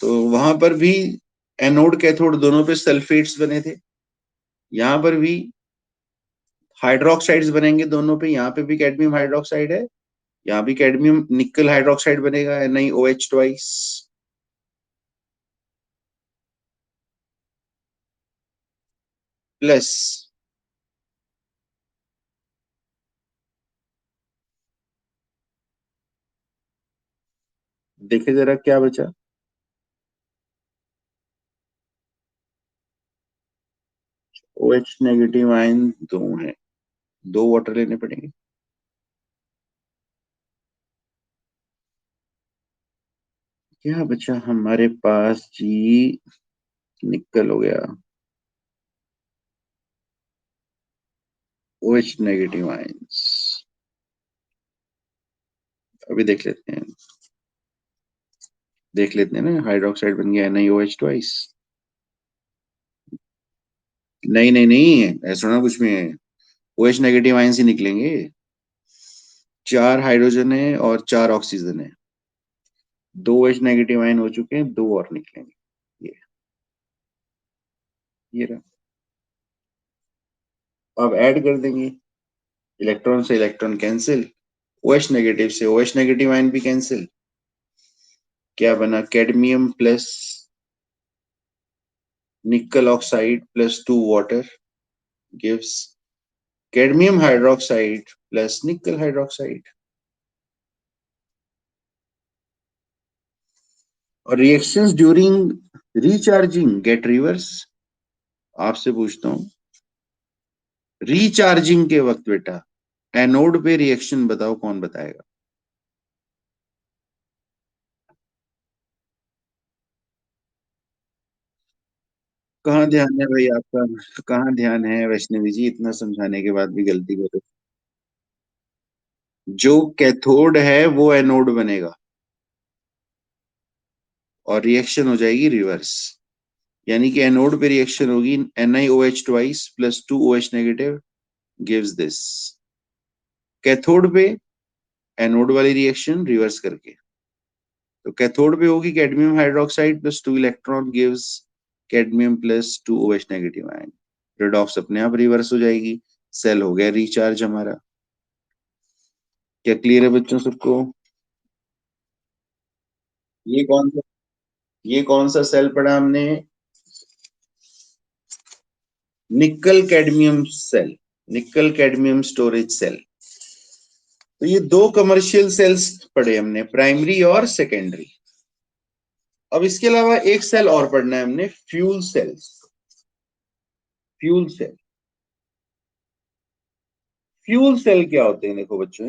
तो वहां पर भी एनोड कैथोड दोनों पे सल्फेट्स बने थे, यहाँ पर भी हाइड्रोक्साइड्स बनेंगे दोनों पे, यहाँ पे भी कैडमियम हाइड्रोक्साइड है, यहाँ भी कैडमियम निकल हाइड्रोक्साइड बनेगा NiOH ट्वाइस। प्लस देखे जरा क्या बचा। OH नेगेटिव आयन दो है, दो वाटर लेने पड़ेंगे। क्या बचा हमारे पास जी, निकल हो गया, OH नेगेटिव आयंस। अभी देख लेते हैं ना, हाइड्रोक्साइड बन गया NiOH ट्वाइस। नहीं नहीं नहीं, ऐसा ना कुछ में है, OH नेगेटिव आयंस ही निकलेंगे। चार हाइड्रोजन है और चार ऑक्सीजन है, दो OH नेगेटिव आयन हो चुके हैं, दो और निकलेंगे। ये रहा। अब ऐड कर देंगे, इलेक्ट्रॉन से इलेक्ट्रॉन कैंसिल, OH नेगेटिव से OH नेगेटिव आयन भी कैंसिल। क्या बना, cadmium plus nickel oxide plus two water gives cadmium hydroxide plus nickel hydroxide. और reactions during recharging get reverse. आपसे पूछता हूँ, रिचार्जिंग के वक्त बेटा एनोड पे रिएक्शन बताओ, कौन बताएगा। कहाँ ध्यान है भाई आपका, कहाँ ध्यान है वैष्णवी जी, इतना समझाने के बाद भी गलती करो। जो कैथोड है वो एनोड बनेगा और रिएक्शन हो जाएगी रिवर्स। यानी कि एनोड पे रिएक्शन होगी NiOH twice plus two OH negative gives this. Cathode पे एनोड वाली रिएक्शन रिवर्स करके, तो कैथोड पे होगी cadmium hydroxide plus two electron gives cadmium plus two OH negative ion. Redox अपने आप रिवर्स हो जाएगी, सेल हो गया रिचार्ज हमारा। क्या क्लियर है बच्चों सबको। ये कौन सा, ये कौन सा सेल पढ़ा हमने, nickel cadmium cell, nickel cadmium storage cell. तो ये दो कमर्शियल सेल्स पढ़े हमने, प्राइमरी और सेकेंडरी। अब इसके अलावा एक सेल और पढ़ना है हमने, fuel cells. Fuel cell, fuel cell क्या होते हैं देखो बच्चों,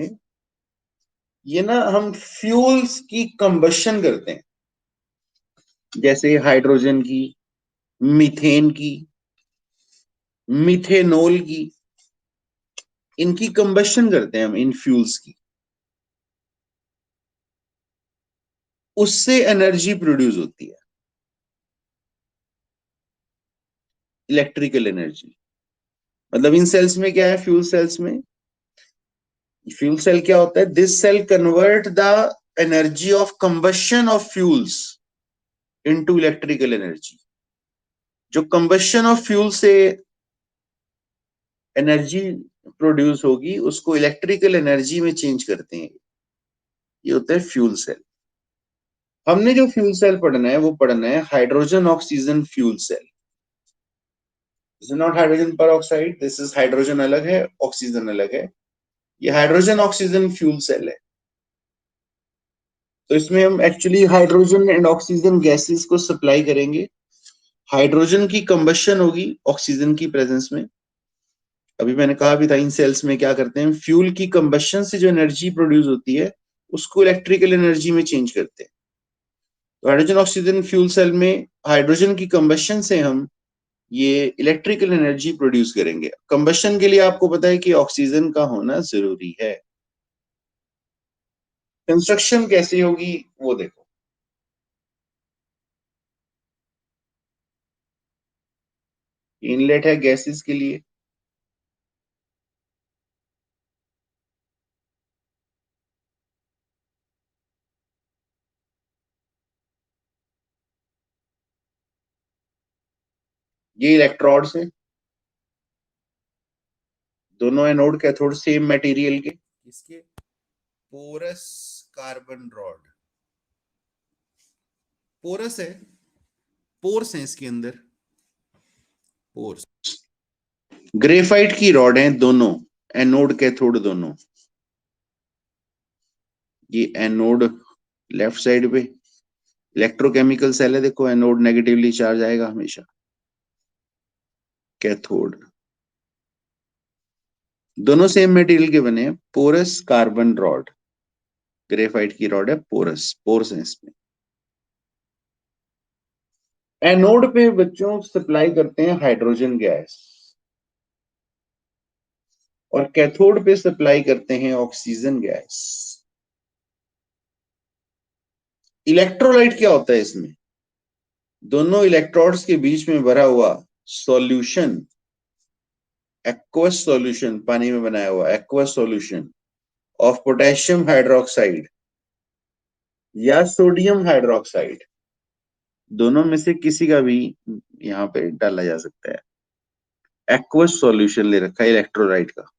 ये ना हम फ्यूल्स की कंबशन करते हैं, जैसे हाइड्रोजन की, मीथेन की, मिथेनॉल की, इनकी कंबशन करते हैं हम इन फ्यूल्स की, उससे एनर्जी प्रोड्यूस होती है, इलेक्ट्रिकल एनर्जी। मतलब इन सेल्स में क्या है, फ्यूल सेल्स में, फ्यूल सेल क्या होता है, this cell convert the energy of combustion of fuels into electrical energy. जो कंबशन ऑफ फ्यूल से एनर्जी प्रोड्यूस होगी उसको इलेक्ट्रिकल एनर्जी में चेंज करते हैं, ये होता है फ्यूल सेल। हमने जो फ्यूल सेल पढ़ना है वो पढ़ना है hydrogen oxygen fuel cell. This is not hydrogen peroxide, this is hydrogen अलग है, ऑक्सीजन अलग है। ये हाइड्रोजन ऑक्सीजन फ्यूल सेल है। तो इसमें हम actually hydrogen and oxygen gases को सप्लाई करेंगे, हाइड्रोजन की कंबशन होगी ऑक्सीजन की प्रेजेंस में। अभी मैंने कहा भी था इन सेल्स में क्या करते हैं, फ्यूल की कंबशन से जो एनर्जी प्रोड्यूस होती है उसको इलेक्ट्रिकल एनर्जी में चेंज करते हैं। तो हाइड्रोजन ऑक्सीजन फ्यूल सेल में हाइड्रोजन की कंबशन से हम ये इलेक्ट्रिकल एनर्जी प्रोड्यूस करेंगे। कंबशन के लिए आपको पता है कि ऑक्सीजन का होना जरूरी है। कंस्ट्रक्शन कैसे होगी वो देखो, इनलेट है गैसेस के लिए, ये इलेक्ट्रोड्स हैं, दोनों एनोड कैथोड सेम मटेरियल के, इसके पोरस कार्बन रॉड, पोरस है, पोर्स है इसके अंदर, पोर्स। ग्रेफाइट की रॉड है दोनों, एनोड कैथोड दोनों। ये एनोड लेफ्ट साइड पे इलेक्ट्रोकेमिकल सेल है, देखो एनोड नेगेटिवली चार्ज आएगा हमेशा। कैथोड दोनों सेम मटेरियल के बने हैं, पोरस कार्बन रॉड। ग्रेफाइट की रॉड है पोरस, पोर्स है इसमें। एनोड पे बच्चों सप्लाई करते हैं हाइड्रोजन गैस, और कैथोड पे सप्लाई करते हैं ऑक्सीजन गैस। इलेक्ट्रोलाइट क्या होता है इसमें? दोनों इलेक्ट्रोड्स के बीच में भरा हुआ सॉल्यूशन, एक्वस सॉल्यूशन, पानी में बनाया हुआ aqueous solution of potassium hydroxide या सोडियम हाइड्रोक्साइड, दोनों में से किसी का भी यहाँ पे डाला जा सकता है। एक्वस सॉल्यूशन ले रखा है इलेक्ट्रोलाइट का।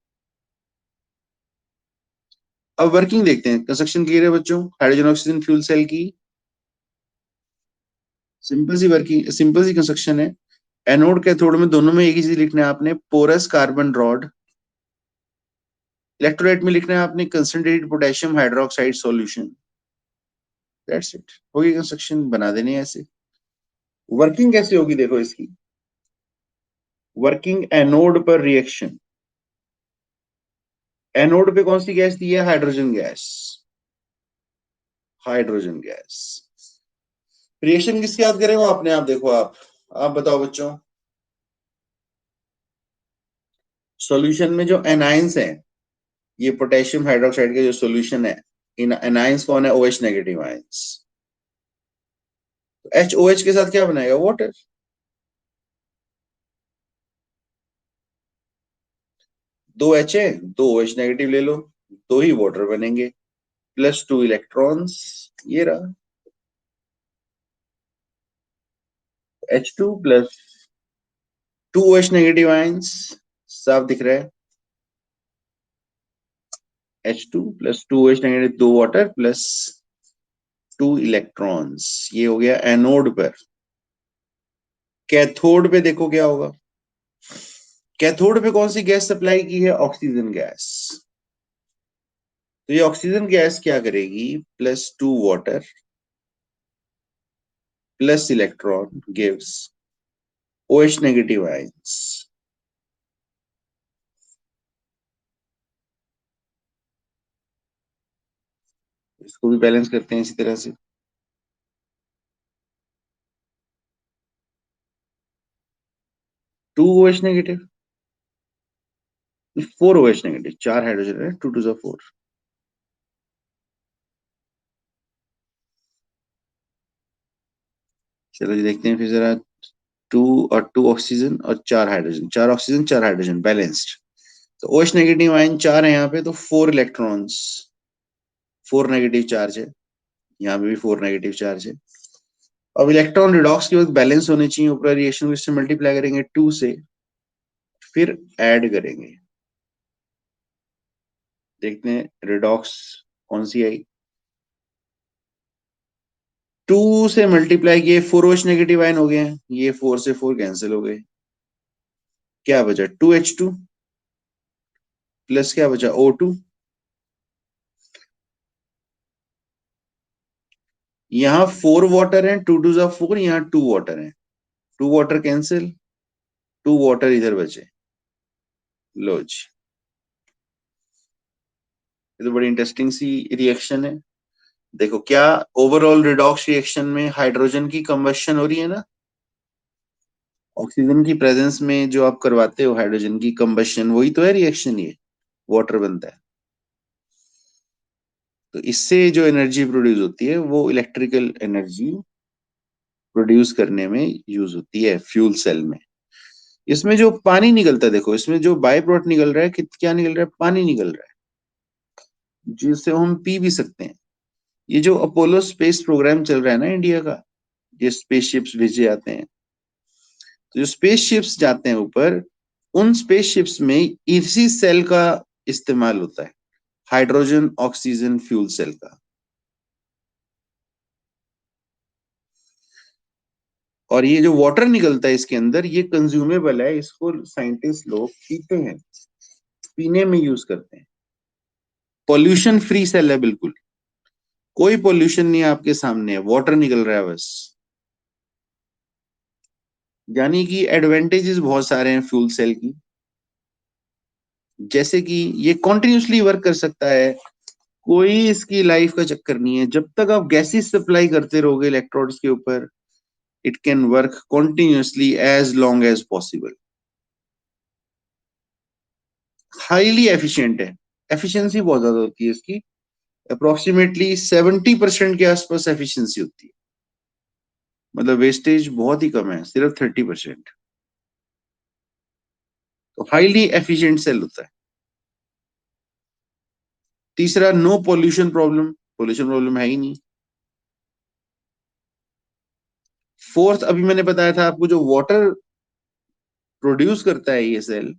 अब वर्किंग देखते हैं। कंस्ट्रक्शन क्लियर है बच्चों हाइड्रोजन ऑक्सीजन फ्यूल सेल की? सिंपल सी वर्किंग, सिंपल सी कंस्ट्रक्शन है। एनोड कैथोड में दोनों में एक ही चीज लिखना है आपने, पोरस कार्बन रॉड। इलेक्ट्रोलाइट में लिखना है आपने concentrated potassium hydroxide solution. That's it, होगी कंस्ट्रक्शन, बना देनी है ऐसे। वर्किंग कैसे होगी देखो इसकी। वर्किंग एनोड पर रिएक्शन, एनोड पे कौन सी गैस दी है? Hydrogen gas, hydrogen gas. Reaction किसके याद करें वो अपने आप देखो, आप बताओ बच्चों। सॉल्यूशन में जो एनाइंस है, ये पोटेशियम हाइड्रोक्साइड का जो सॉल्यूशन है, इन एनाइंस कौन है? OH negative ions. तो HOH के साथ क्या बनाएगा? वाटर। दो H है, दो OH नेगेटिव ले लो, दो ही वाटर बनेंगे, प्लस 2 इलेक्ट्रॉन्स, ये रहा H2 plus 2 OH negative ions, साफ दिख रहा है। H2 प्लस 2 OH नेगेटिव, दो वाटर प्लस 2 इलेक्ट्रॉन्स, ये हो गया एनोड पर। कैथोड पे देखो क्या होगा। कैथोड पे कौन सी गैस सप्लाई की है? Oxygen gas. तो ये ऑक्सीजन गैस क्या करेगी? Plus 2 water plus electron gives OH negative ions. इसको भी बैलेंस करते हैं इसी तरह से। 2 OH नेगेटिव, 4 OH नेगेटिव, चार हाइड्रोजन है, 2 2 4। चलो जी देखते हैं फिर जरा। 2 और 2 ऑक्सीजन और 4 हाइड्रोजन, 4 ऑक्सीजन 4 हाइड्रोजन बैलेंस्ड। तो OH नेगेटिव आयन 4 है यहाँ पे, तो 4 इलेक्ट्रॉन्स, 4 नेगेटिव चार्ज है, यहाँ पे भी 4 नेगेटिव चार्ज है। अब इलेक्ट्रॉन रिडॉक्स के वक्त बैलेंस होने चाहिए, ऊपर रिएक्शन को इससे मल्टीप्लाई करेंगे 2 से, फिर ऐड करेंगे। देखते हैं रिडॉक्स कौन सी आई। 2 से मल्टीप्लाई किए 4 OH नेगेटिव आयन हो गए हैं, ये 4 से 4 कैंसिल हो गए, क्या बचा? 2H2 प्लस क्या बचा? O2। यहाँ 4 वाटर है, 2 2 4, यहाँ 2 वाटर है, 2 वाटर कैंसिल, 2 वाटर इधर बचे। लो जी, ये तो बड़ी इंटरेस्टिंग सी रिएक्शन है। देखो क्या ओवरऑल रिडॉक्स रिएक्शन में हाइड्रोजन की कंबशन हो रही है ना, ऑक्सीजन की प्रेजेंस में जो आप करवाते हो हाइड्रोजन की कंबशन, वही तो है रिएक्शन, ये वाटर बनता है। तो इससे जो एनर्जी प्रोड्यूस होती है वो इलेक्ट्रिकल एनर्जी प्रोड्यूस करने में यूज होती है फ्यूल सेल में। इसमें जो पानी निकलता है देखो, इसमें जो बाय प्रोडक्ट निकल रहा है, क्या निकल रहा है? पानी निकल रहा है, जिसे हम पी भी सकते हैं। ये जो अपोलो स्पेस प्रोग्राम चल रहा है ना इंडिया का, ये स्पेसशिप्स भेजे जाते हैं, तो जो स्पेसशिप्स जाते हैं ऊपर, उन स्पेसशिप्स में इसी सेल का इस्तेमाल होता है, हाइड्रोजन ऑक्सीजन फ्यूल सेल का। और ये जो वाटर निकलता है इसके अंदर, ये कंज्यूमेबल है, इसको साइंटिस्ट लोग पीते हैं, पीने में यूज करते हैं। पॉल्यूशन फ्री सेल है बिल्कुल, कोई पॉल्यूशन नहीं आपके सामने है, वाटर निकल रहा है बस। यानी कि एडवांटेजेस बहुत सारे हैं फ्यूल सेल की। जैसे कि ये कॉन्टिन्यूसली वर्क कर सकता है, कोई इसकी लाइफ का चक्कर नहीं है, जब तक आप गैसेस सप्लाई करते रहोगे इलेक्ट्रोड्स के ऊपर, it can work continuously as long as possible. Highly efficient है, एफिशिएंसी बहुत ज्यादा होती है इसकी, अप्रोक्सीमेटली 70% के आसपास एफिशिएंसी होती है। मतलब वेस्टेज बहुत ही कम है, सिर्फ 30%। तो हाईली एफिशिएंट सेल होता है। तीसरा, no pollution problem, pollution problem है ही नहीं। फोर्थ, अभी मैंने बताया था आपको, जो वाटर प्रोड्यूस करता है ये सेल,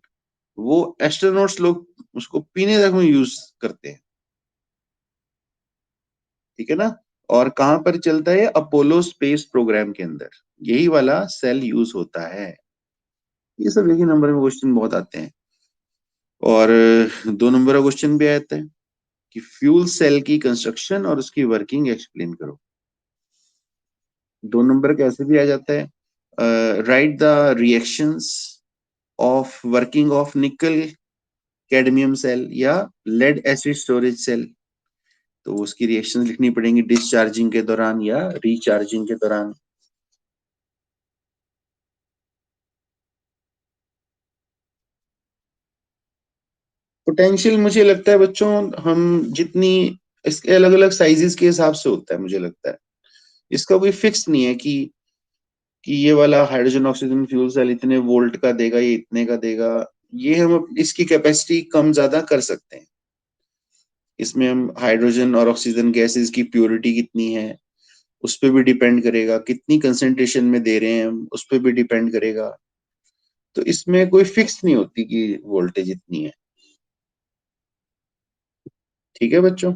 वो एस्ट्रोनॉट्स लोग उसको पीने तक में यूज करते हैं। ठीक है ना। और कहां पर चलता है? अपोलो स्पेस प्रोग्राम के अंदर यही वाला सेल यूज होता है। ये सब एक ही नंबर में क्वेश्चन बहुत आते हैं। और 2 नंबर का क्वेश्चन भी आता है कि फ्यूल सेल की कंस्ट्रक्शन और उसकी वर्किंग एक्सप्लेन करो। 2 नंबर कैसे भी आ जाता है, write the reactions of working of nickel cadmium cell या लेड एसिड स्टोरेज सेल। तो उसकी रिएक्शन लिखनी पड़ेंगी डिस्चार्जिंग के दौरान या रिचार्जिंग के दौरान। पोटेंशियल मुझे लगता है बच्चों, हम जितनी, इसके अलग अलग साइजेस के हिसाब से होता है मुझे लगता है। इसका कोई फिक्स नहीं है कि ये वाला हाइड्रोजन ऑक्सीजन फ्यूल सेल इतने वोल्ट का देगा, ये इतने का देगा। ये हम इसकी कैपेसिटी कम ज्यादा कर सकते हैं। इसमें हम हाइड्रोजन और ऑक्सीजन गैसेस की प्योरिटी कितनी है उस पर भी डिपेंड करेगा, कितनी कंसेंट्रेशन में दे रहे हैं हम उस पर भी डिपेंड करेगा। तो इसमें कोई फिक्स नहीं होती कि वोल्टेज इतनी है। ठीक है बच्चों।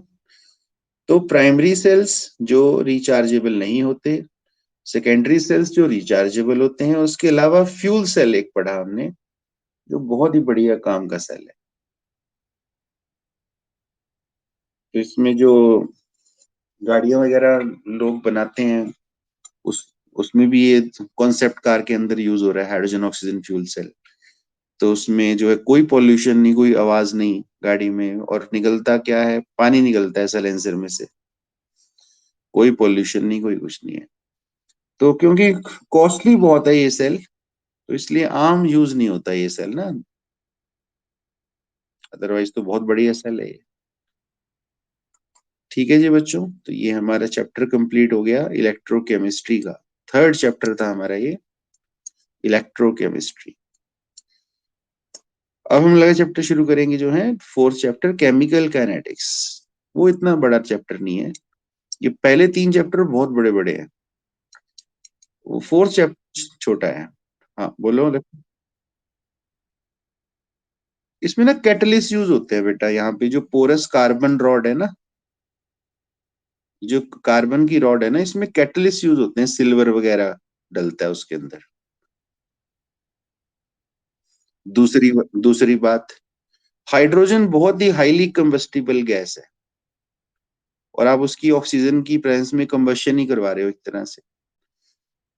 तो प्राइमरी सेल्स जो रिचार्जेबल नहीं होते, सेकेंडरी सेल्स जो रिचार्जेबल होते हैं, और उसके अलावा फ्यूल सेल एक पढ़ा हमने, जो बहुत ही बढ़िया काम का सेल है। तो इसमें जो गाड़ियां वगैरह लोग बनाते हैं, उस उसमें भी ये कॉन्सेप्ट कार के अंदर यूज हो रहा है, हाइड्रोजन ऑक्सीजन फ्यूल सेल। तो उसमें जो है कोई पॉल्यूशन नहीं, कोई आवाज नहीं गाड़ी में, और निकलता क्या है, पानी निकलता है साइलेंसर में से। कोई पॉल्यूशन नहीं, कोई कुछ नहीं है। तो क्योंकि कॉस्टली बहुत है ये सेल, तो इसलिए आम यूज नहीं होता ये सेल ना, अदरवाइज तो बहुत बढ़िया सेल है ये। ठीक है जी बच्चों, तो ये हमारा चैप्टर कंप्लीट हो गया इलेक्ट्रोकेमिस्ट्री का। थर्ड चैप्टर था हमारा ये, इलेक्ट्रोकेमिस्ट्री। अब हम लगा चैप्टर शुरू करेंगे जो है फोर्थ चैप्टर, केमिकल काइनेटिक्स। वो इतना बड़ा चैप्टर नहीं है, ये पहले 3 चैप्टर बहुत बड़े बड़े हैं, वो फोर्थ चैप्टर छोटा है। हाँ बोलो। इसमें ना कैटलिस्ट यूज होते हैं बेटा, यहाँ पे जो पोरस कार्बन रॉड है ना, जो कार्बन की रॉड है ना, इसमें कैटलिस्ट यूज होते हैं, सिल्वर वगैरह डलता है उसके अंदर। दूसरी दूसरी बात, हाइड्रोजन बहुत ही हाईली कंबस्टिबल गैस है, और आप उसकी ऑक्सीजन की प्रेजेंस में कंबशन ही करवा रहे हो एक तरह से।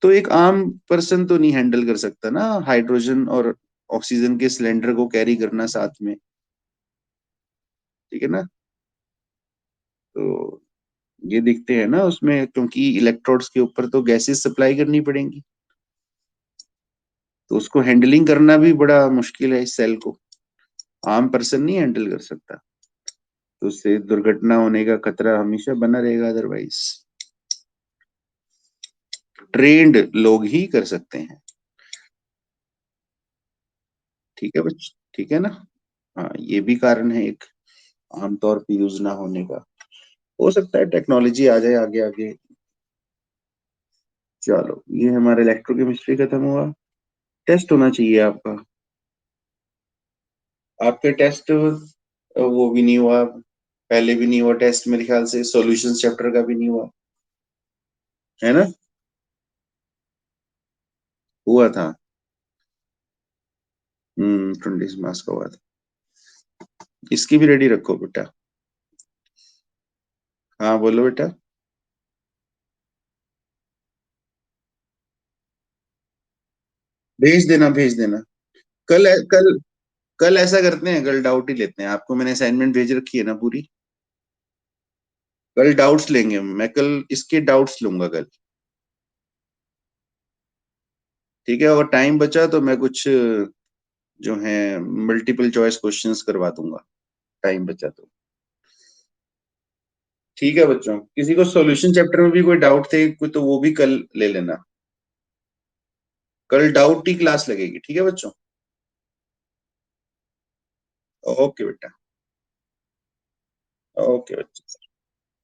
तो एक आम पर्सन तो नहीं हैंडल कर सकता ना हाइड्रोजन और ऑक्सीजन के सिलेंडर को कैरी करना साथ में। ठीक है ना। तो ये दिखते हैं ना उसमें, क्योंकि इलेक्ट्रोड्स के ऊपर तो गैसेस सप्लाई करनी पड़ेंगी, तो उसको हैंडलिंग करना भी बड़ा मुश्किल है इस सेल को, आम पर्सन नहीं हैंडल कर सकता। तो उससे दुर्घटना होने का खतरा हमेशा बना रहेगा, अदरवाइज ट्रेंड लोग ही कर सकते हैं। ठीक है बच्चे, ठीक है ना। हाँ, ये भी कारण है एक, आमतौर पे यूज ना होने का। हो सकता है टेक्नोलॉजी आ जाए आगे आगे। चलो, ये हमारा इलेक्ट्रोकेमिस्ट्री खत्म हुआ। टेस्ट होना चाहिए आपका। आपके टेस्ट वो भी नहीं हुआ, पहले भी नहीं हुआ टेस्ट मेरे ख्याल से, सॉल्यूशन चैप्टर का भी नहीं हुआ, है ना? हुआ था। 20 मार्क्स का हुआ था। इसकी भी रेडी रखो बेटा। हाँ बोलो बेटा। भेज देना भेज देना। कल कल कल ऐसा करते हैं, कल डाउट ही लेते हैं, आपको मैंने असाइनमेंट भेज रखी है ना पूरी। कल डाउट्स लेंगे, मैं कल इसके डाउट्स लूंगा कल। ठीक है, अगर टाइम बचा तो मैं कुछ जो है मल्टीपल चॉइस क्वेश्चंस करवा दूंगा, टाइम बचा तो। ठीक है बच्चों, किसी को सॉल्यूशन चैप्टर में भी कोई डाउट थे कोई, तो वो भी कल ले लेना। कल डाउट की क्लास लगेगी, ठीक है बच्चों? ओके बेटा। ओके बच्चों।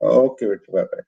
ओके बेटा, बाय बाय।